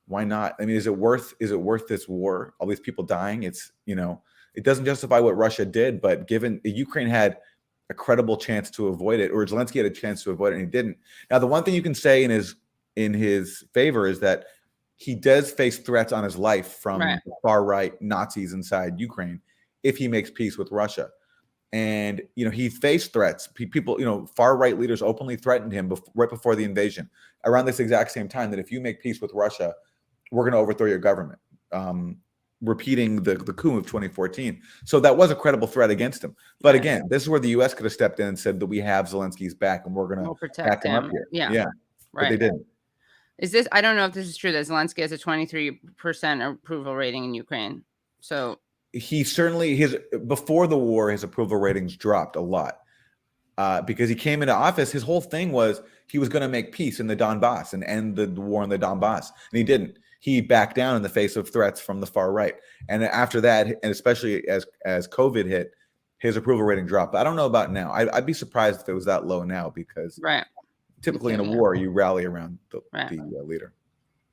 Why not? I mean, is it worth this war? All these people dying? It's, it doesn't justify what Russia did, but given Ukraine had a credible chance to avoid it, or Zelensky had a chance to avoid it, and he didn't. Now, the one thing you can say in his favor is that he does face threats on his life from the far right Nazis inside Ukraine if he makes peace with Russia. And, he faced threats. People, far right leaders openly threatened him right before the invasion, around this exact same time, that if you make peace with Russia, we're going to overthrow your government, repeating the coup of 2014. So that was a credible threat against him. But again, this is where the U.S. could have stepped in and said that we have Zelensky's back and we're going to back him up here. Yeah. But they didn't. I don't know if this is true, that Zelensky has a 23% approval rating in Ukraine. So he certainly, before the war, his approval ratings dropped a lot because he came into office. His whole thing was he was going to make peace in the Donbass and end the war in the Donbass, and he didn't. He backed down in the face of threats from the far right, and after that, and especially as COVID hit, his approval rating dropped. I don't know about now. I'd be surprised if it was that low now, because typically in a war you rally around the leader.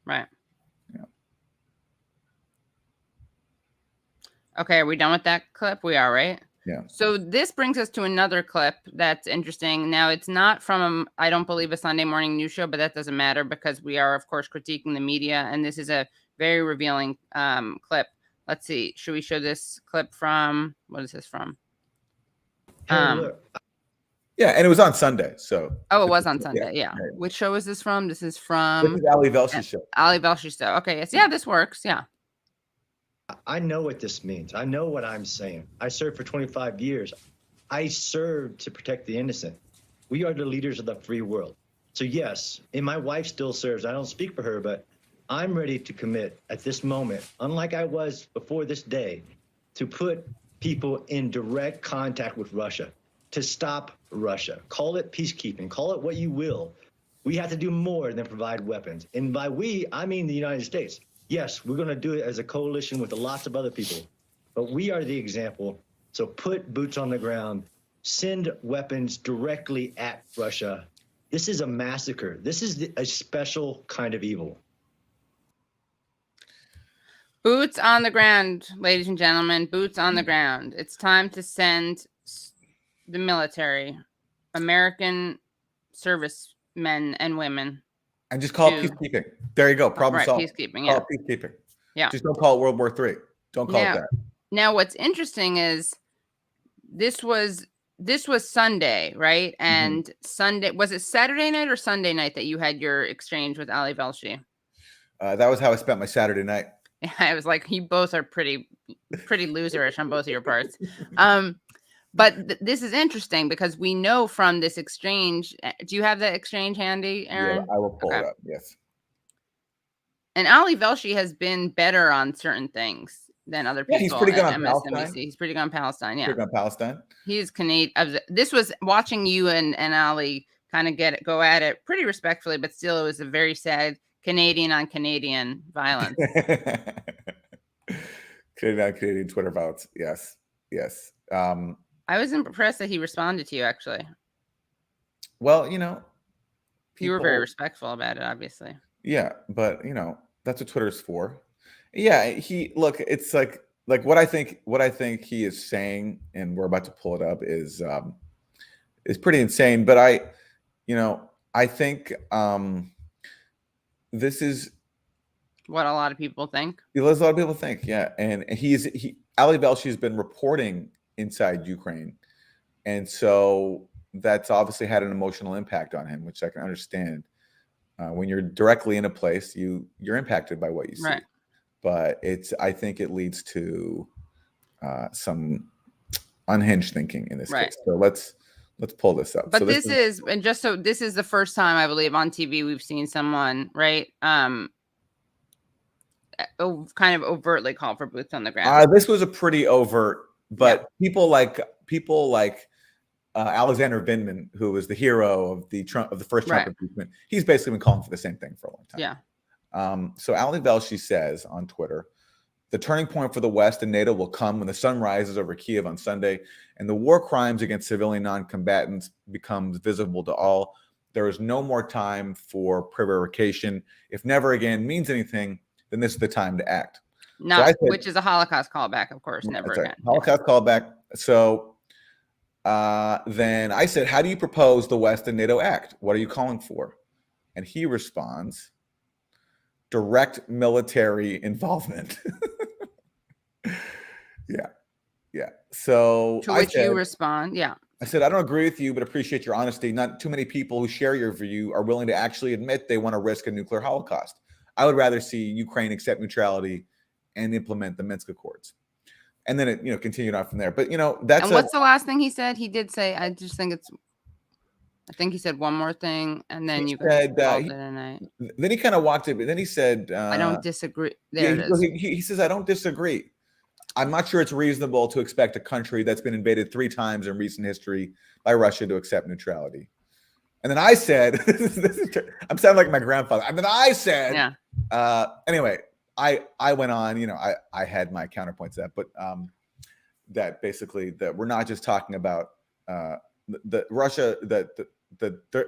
Right. Okay, are we done with that clip? We are, right? Yeah. So this brings us to another clip that's interesting. Now, it's not from, I don't believe, a Sunday morning news show, but that doesn't matter because we are, of course, critiquing the media. And this is a very revealing clip. Let's see. Should we show this clip from, what is this from? Yeah, and it was on Sunday. So. Oh, it was on Sunday. Yeah. Right. Which show is this from? This is from. This is Ali Velsh's show. Ali Velsh's show. Okay. Yes. Yeah, this works. Yeah. I know what this means. I know what I'm saying. I served for 25 years. I served to protect the innocent. We are the leaders of the free world. So yes, and my wife still serves. I don't speak for her, but I'm ready to commit at this moment, unlike I was before this day, to put people in direct contact with Russia, to stop Russia. Call it peacekeeping, call it what you will. We have to do more than provide weapons. And by we, I mean the United States. Yes, we're going to do it as a coalition with lots of other people, but we are the example. So put boots on the ground, send weapons directly at Russia. This is a massacre. This is a special kind of evil. Boots on the ground, ladies and gentlemen, boots on the ground. It's time to send the military, American servicemen and women. And just call it peacekeeping. There you go. Problem solved. Peacekeeping. Call it peacekeeping. Yeah. Just don't call it World War III. Don't call it that. Now, what's interesting is this was Sunday, right? And Sunday, was it Saturday night or Sunday night that you had your exchange with Ali Velshi? That was how I spent my Saturday night. Yeah, I was like, you both are pretty loserish on both of your parts. But this is interesting because we know from this exchange. Do you have the exchange handy, Aaron? Yeah, I will pull it up. Yes. And Ali Velshi has been better on certain things than other people. Yeah, he's pretty good on Palestine. He's pretty good on Palestine. Yeah. Pretty good on Palestine. He's Canadian. This was watching you and Ali kind of go at it pretty respectfully, but still it was a very sad Canadian on Canadian violence. Canadian Twitter violence. Yes. I was impressed that he responded to you, actually. Well, you know, you were very respectful about it, obviously. Yeah, but you know, that's what Twitter's for. Yeah, it's like what I think he is saying, and we're about to pull it up, is pretty insane. But I think this is what a lot of people think. A lot of people think, yeah. And Ali Velshi has been reporting inside Ukraine, and so that's obviously had an emotional impact on him, which I can understand. When you're directly in a place, you're impacted by what you see. Right. But I think it leads to some unhinged thinking in this case. So let's pull this up. But so this is the first time, I believe, on TV we've seen someone, right, kind of overtly call for boots on the ground. This was a pretty overt, but people like Alexander Vindman, who was the hero of the first Trump impeachment, he's basically been calling for the same thing for a long time. Yeah. So Ali Velshi says on Twitter, the turning point for the West and NATO will come when the sun rises over Kiev on Sunday and the war crimes against civilian non-combatants becomes visible to all. There is no more time for prevarication. If never again means anything, then this is the time to act. Which is a Holocaust callback, of course, never again. Holocaust callback. So then I said, how do you propose the West and NATO act? What are you calling for? And he responds, direct military involvement. Yeah. So to which you respond, I said, I don't agree with you, but appreciate your honesty. Not too many people who share your view are willing to actually admit they want to risk a nuclear holocaust. I would rather see Ukraine accept neutrality and implement the Minsk Accords. And then it continued on from there. But that's. And what's the last thing he said? He did say, I think he said one more thing, and then you guys called it a night. Then he kind of walked it, but then he said, I don't disagree. There it is. He says, I don't disagree. I'm not sure it's reasonable to expect a country that's been invaded 3 times in recent history by Russia to accept neutrality. And then I said, I'm sounding like my grandfather. And then I said, anyway, I went on, I had my counterpoints to that, but that basically that we're not just talking about the Russia,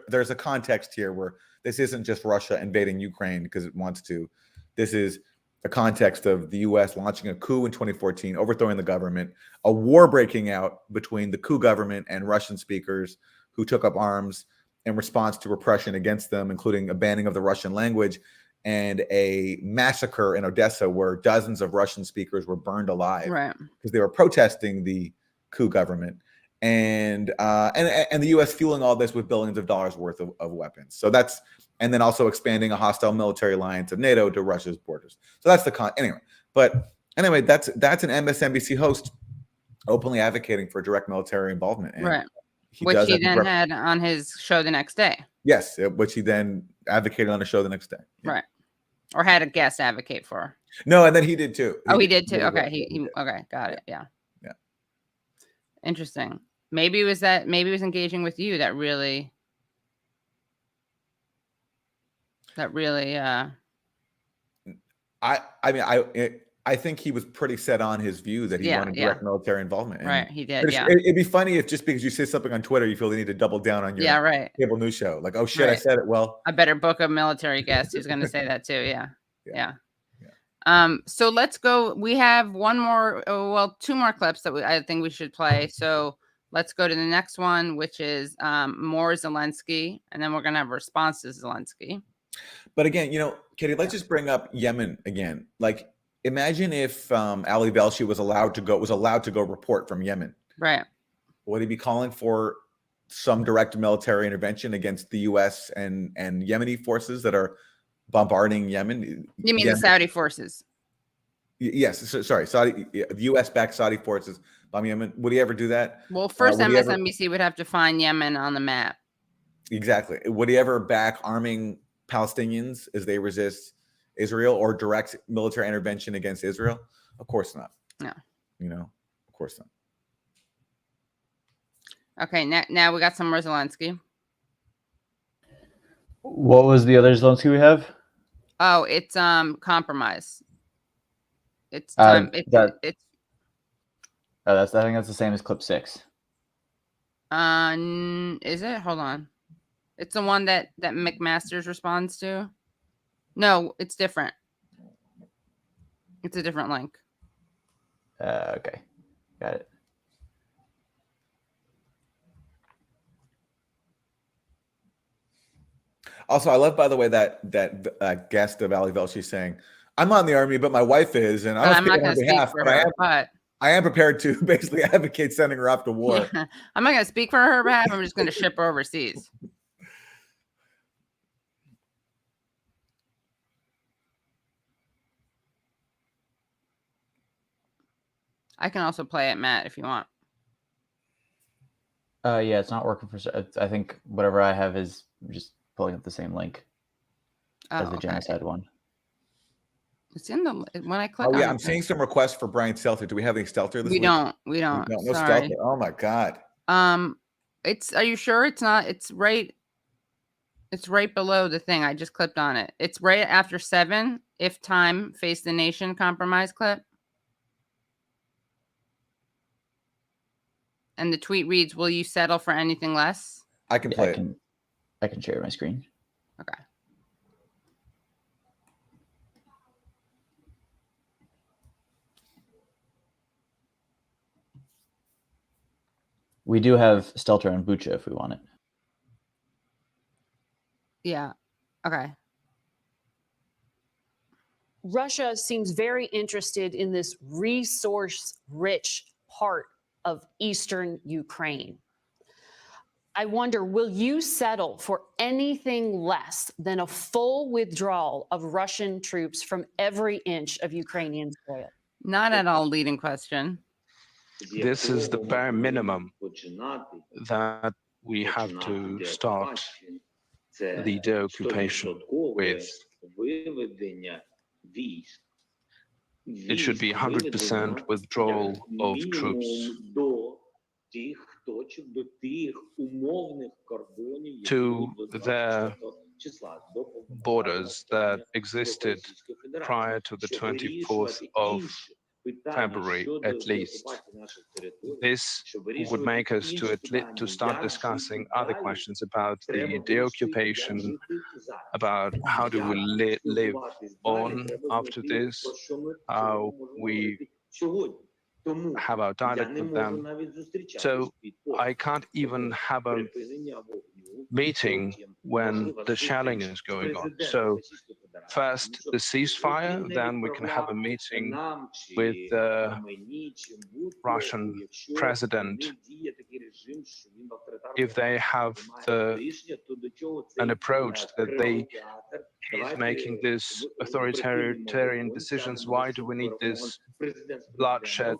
there's a context here where this isn't just Russia invading Ukraine because it wants to. This is the context of the U.S. launching a coup in 2014, overthrowing the government, a war breaking out between the coup government and Russian speakers who took up arms in response to repression against them, including a banning of the Russian language and a massacre in Odessa where dozens of Russian speakers were burned alive because they were protesting the coup government. And the U.S. fueling all this with billions of dollars worth of weapons. So and then also expanding a hostile military alliance of NATO to Russia's borders. So that's anyway. But anyway, that's an MSNBC host openly advocating for direct military involvement. And which he then had on his show the next day. Yes, which he then advocated on a show the next day. Yeah. Right. Or had a guest advocate for. No, and then he did too. He did too. Okay. Okay. Got it. Yeah. Yeah. Interesting. Maybe it was engaging with you that really I think he was pretty set on his view that he wanted direct military involvement. And he did. It'd be funny if just because you say something on Twitter, you feel they need to double down on your cable news show. Like, oh shit, I said it. Well, I better book a military guest who's going to say that too. Yeah. So let's go. We have one more, two more clips that I think we should play. So let's go to the next one, which is more Zelensky, and then we're going to have a response to Zelensky. But again, Katie, let's just bring up Yemen again. Like, imagine if Ali Velshi was allowed to go report from Yemen. Right. Would he be calling for some direct military intervention against the U.S. and Yemeni forces that are bombarding Yemen? You mean the Saudi forces? Yes. Sorry, Saudi. The U.S.-backed Saudi forces bomb Yemen. Would he ever do that? Well, first MSNBC would have to find Yemen on the map. Exactly. Would he ever back arming Palestinians as they resist Israel or direct military intervention against Israel? Of course not. No. Of course not. Okay, now we got some more Zelensky. What was the other Zelensky we have? Oh, it's compromise. It's time. I think that's the same as clip 6. Is it? Hold on. It's the one that McMaster's responds to. No, it's different. It's a different link. Okay, got it. Also, I love, by the way, that guest of Ali Velshi saying, "I'm not in the army, but my wife is, and I'm not going to speak for her, but I am prepared to basically advocate sending her off to war." Yeah, I'm not going to speak for her behalf. I'm just going to ship her overseas. I can also play it, Matt, if you want. Yeah, it's not working for. I think whatever I have is just pulling up the same link as the genocide one. It's in the when I click. Oh yeah, I'm seeing some requests for Brian Stelter. Do we have any Stelter this week? We don't. No Stelter. Oh my god. It's. Are you sure it's not? It's right. It's right below the thing. I just clicked on it. It's right after 7. If time face the nation compromise clip. And the tweet reads, "Will you settle for anything less?" I can play it. I can share my screen. Okay. We do have Stelter and Bucha if we want it. Yeah. Okay. Russia seems very interested in this resource-rich part of eastern Ukraine. I wonder, will you settle for anything less than a full withdrawal of Russian troops from every inch of Ukrainian soil? Not at all leading question. This is the bare minimum that we have to start the deoccupation with. It should be 100% withdrawal of troops to their borders that existed prior to the 24th of February, at least. This would make us to start discussing other questions about the deoccupation, about how do we live on after this, how we have our dialogue with them. So I can't even have a meeting when the shelling is going on. So first the ceasefire, then we can have a meeting with the Russian president if they have an approach that he's making this authoritarian decisions. Why do we need this bloodshed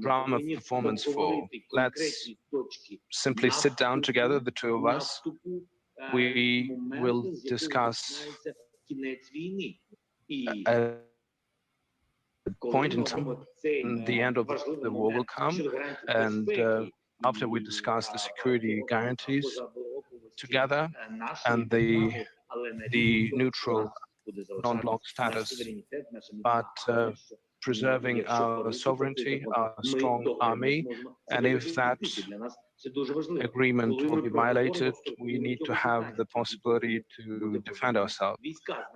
drama performance for? Let's simply sit down together, the two of us. We will discuss a point in time, the end of the war will come, and after we discuss the security guarantees together and the neutral non-bloc status, but preserving our sovereignty, our strong army, and if that agreement will be violated, we need to have the possibility to defend ourselves.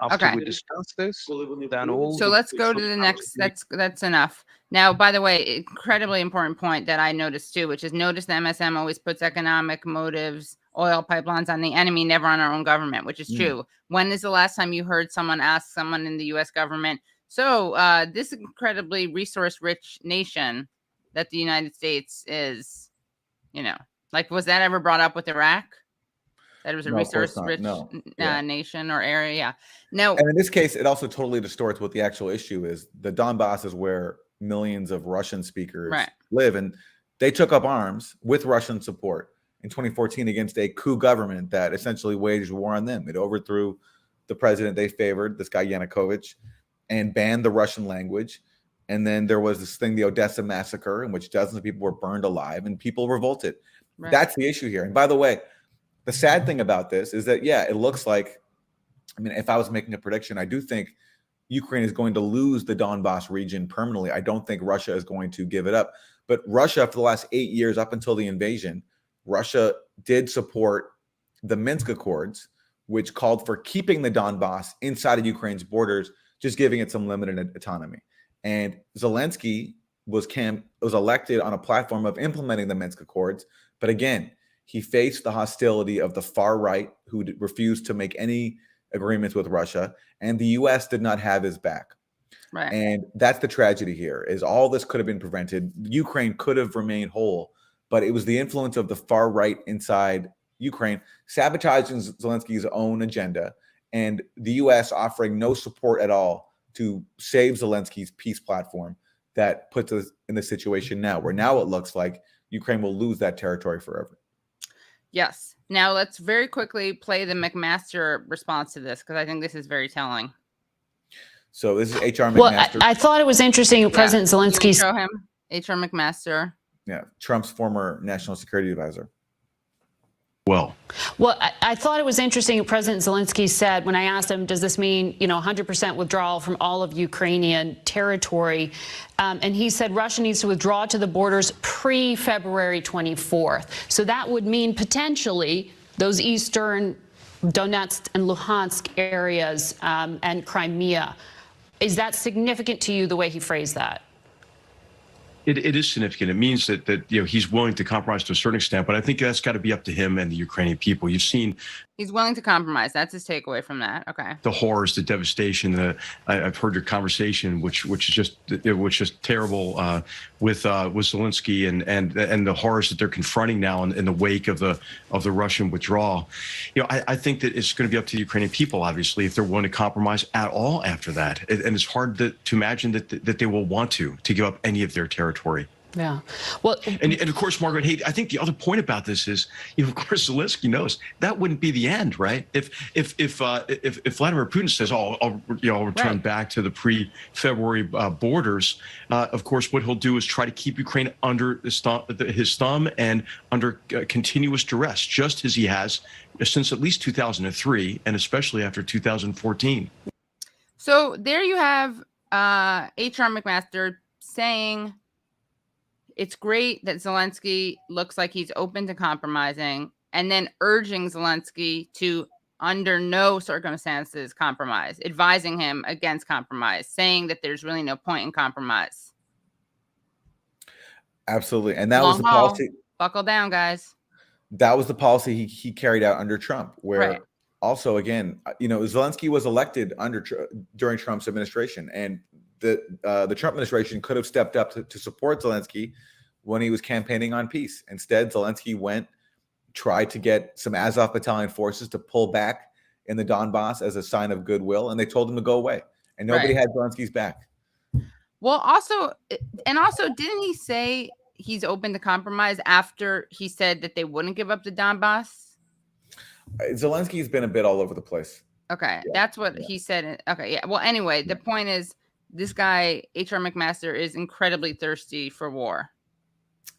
After we discuss this, then all. So let's go to the next. That's enough. Now, by the way, incredibly important point that I noticed too, which is notice the MSM always puts economic motives, oil pipelines on the enemy, never on our own government, which is true. When is the last time you heard someone ask someone in the U.S. government, so this incredibly resource-rich nation that the United States is, like, was that ever brought up with Iraq? That it was a resource-rich nation or area? Yeah. No. And in this case, it also totally distorts what the actual issue is. The Donbass is where millions of Russian speakers live, and they took up arms with Russian support in 2014 against a coup government that essentially waged war on them. It overthrew the president they favored, this guy Yanukovych, and banned the Russian language. And then there was this thing, the Odessa massacre, in which dozens of people were burned alive and people revolted. That's the issue here. And by the way, the sad thing about this is that, yeah, it looks like, I mean, if I was making a prediction, I do think Ukraine is going to lose the Donbass region permanently. I don't think Russia is going to give it up. But Russia, for the last 8 years, up until the invasion, Russia did support the Minsk Accords, which called for keeping the Donbass inside of Ukraine's borders, just giving it some limited autonomy. And Zelensky was elected on a platform of implementing the Minsk Accords. But again, he faced the hostility of the far right, who refused to make any agreements with Russia, and the U.S. did not have his back. Right. And that's the tragedy here, is all this could have been prevented. Ukraine could have remained whole, but it was the influence of the far right inside Ukraine sabotaging Zelensky's own agenda, and the U.S. offering no support at all to save Zelensky's peace platform that puts us in the situation now, where now it looks like Ukraine will lose that territory forever. Yes. Now let's very quickly play the McMaster response to this, because I think this is very telling. So this is HR McMaster. Well, I thought it was interesting. President Zelensky. Show him HR McMaster. Yeah, Trump's former national security advisor. Well, I thought it was interesting. President Zelensky said, when I asked him, does this mean, 100% withdrawal from all of Ukrainian territory? And he said Russia needs to withdraw to the borders pre-February 24th. So that would mean potentially those eastern Donetsk and Luhansk areas and Crimea. Is that significant to you, the way he phrased that? It is significant. It means that he's willing to compromise to a certain extent, but I think that's got to be up to him and the Ukrainian people. You've seen he's willing to compromise. That's his takeaway from that. Okay. The horrors, the devastation. I've heard your conversation, which is just terrible with Zelensky and the horrors that they're confronting now in the wake of the Russian withdrawal. I think that it's going to be up to the Ukrainian people, obviously, if they're willing to compromise at all after that. And it's hard to imagine that they will want to give up any of their territory. Yeah. Well, and of course, Margaret, hey, I think the other point about this is, of course, Zelensky knows that wouldn't be the end, right? If Vladimir Putin says, I'll return back to the pre-February borders, of course, what he'll do is try to keep Ukraine under his thumb and under continuous duress, just as he has since at least 2003, and especially after 2014. So there you have HR McMaster saying it's great that Zelensky looks like he's open to compromising, and then urging Zelensky to, under no circumstances, compromise, advising him against compromise, saying that there's really no point in compromise. Absolutely. And that was the policy. Buckle down, guys. That was the policy he carried out under Trump, where also, again, Zelensky was elected during Trump's administration, and the Trump administration could have stepped up to support Zelensky when he was campaigning on peace. Instead, Zelensky tried to get some Azov battalion forces to pull back in the Donbass as a sign of goodwill, and they told him to go away. And nobody had Zelensky's back. Well, also, didn't he say he's open to compromise after he said that they wouldn't give up the Donbass? Zelensky's been a bit all over the place. Okay, that's what he said. Okay, yeah. Well, anyway, the point is, this guy, HR McMaster, is incredibly thirsty for war.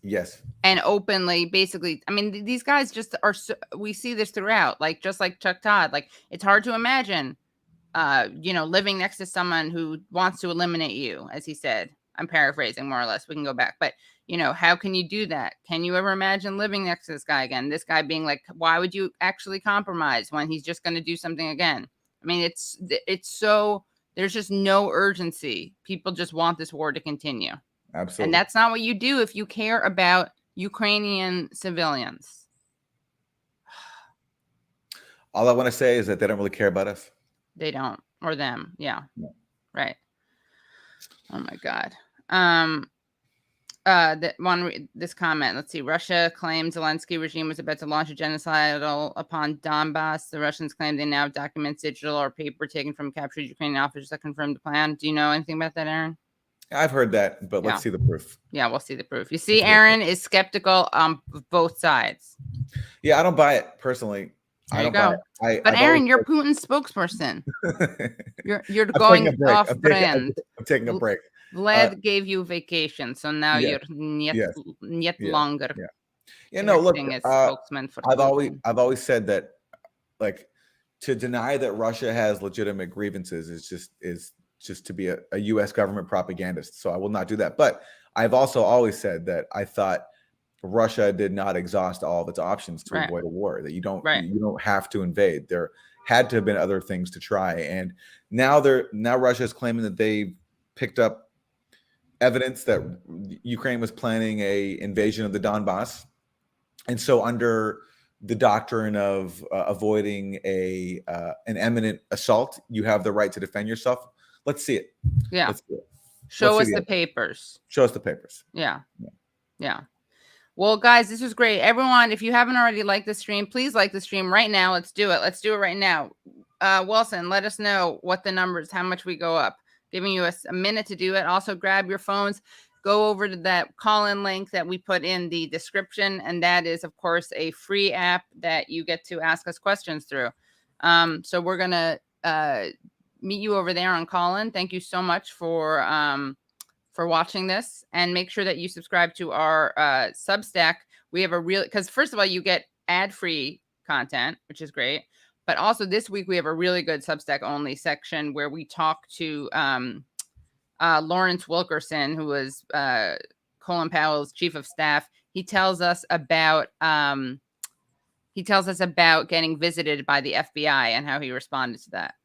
Yes. And openly, basically, I mean, these guys just are, we see this throughout, just like Chuck Todd, it's hard to imagine, living next to someone who wants to eliminate you, as he said. I'm paraphrasing more or less. We can go back. But, how can you do that? Can you ever imagine living next to this guy again? This guy being like, why would you actually compromise when he's just going to do something again? I mean, it's so... There's just no urgency. People just want this war to continue. Absolutely. And that's not what you do if you care about Ukrainian civilians. All I want to say is that they don't really care about us. They don't. Or them. Yeah. No. Right. Oh, my God. This comment. Let's see. Russia claims Zelensky regime was about to launch a genocidal upon Donbass. The Russians claim they now have documents, digital or paper, taken from captured Ukrainian officers that confirm the plan. Do you know anything about that, Aaron? I've heard that, but let's see the proof. Yeah, we'll see the proof. You see, Aaron is skeptical on both sides. Yeah, I don't buy it personally. There you go. But Aaron, you're Putin's spokesperson. You're going off brand. I'm taking a break. Vlad gave you vacation, so now you're yet longer. Yeah. Yeah, no, look, As spokesman for I've always said that, like, to deny that Russia has legitimate grievances is just to be a U.S. government propagandist. So I will not do that. But I've also always said that I thought Russia did not exhaust all of its options to avoid a war. That you don't have to invade. There had to have been other things to try, and now Russia is claiming that they picked up evidence that Ukraine was planning a invasion of the Donbass, and so under the doctrine of avoiding an imminent assault, you have the right to defend yourself. Let's see it. Yeah. Let's see it. Show us the papers. Show us the papers. Yeah. Well, guys, this was great. Everyone, if you haven't already liked the stream, please like the stream right now. Let's do it. Let's do it right now. Wilson, let us know what the numbers, how much we go up. Giving you a minute to do it. Also, grab your phones. Go over to that call-in link that we put in the description, and that is, of course, a free app that you get to ask us questions through. So we're gonna meet you over there on call-in. Thank you so much for watching this, and make sure that you subscribe to our Substack. We have because first of all, you get ad-free content, which is great, but also this week we have a really good Substack only section where we talk to Lawrence Wilkerson, who was Colin Powell's chief of staff. He tells us about getting visited by the FBI and how he responded to that,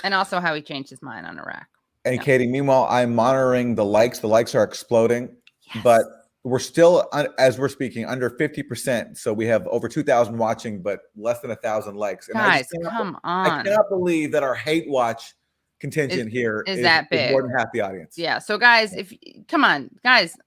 and also how he changed his mind on Iraq. And Katie, meanwhile, I'm monitoring the likes. The likes are exploding, but we're still, as we're speaking, under 50%. So we have over 2,000 watching, but less than 1,000 likes. And guys, come on! I cannot believe that our hate watch contingent here is that big. Is more than half the audience. Yeah. So guys, come on, guys,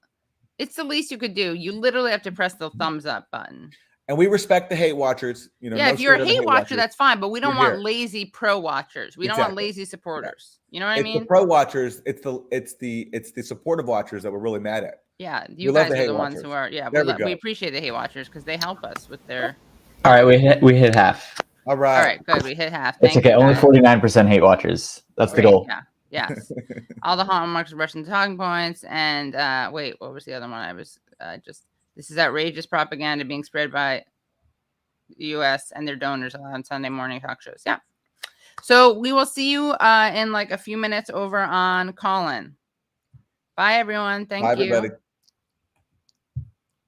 it's the least you could do. You literally have to press the thumbs up button. And we respect the hate watchers. You know, yeah, if you're a hate watcher, that's fine. But we don't want lazy pro watchers. We don't want lazy supporters. Yeah. You know what I mean? The pro watchers. It's the supportive watchers that we're really mad at. Yeah, you guys are the ones who are. Yeah, we appreciate the hate watchers because they help us with their. All right, we hit half. All right, good. We hit half. It's okay. Only 49% hate watchers. That's the goal. Yeah. Yes. All the hallmarks of Russian talking points. And wait, what was the other one? I was this is outrageous propaganda being spread by the U.S. and their donors on Sunday morning talk shows. Yeah. So we will see you in like a few minutes over on Call-In. Bye, everyone. Thank you. Bye, everybody.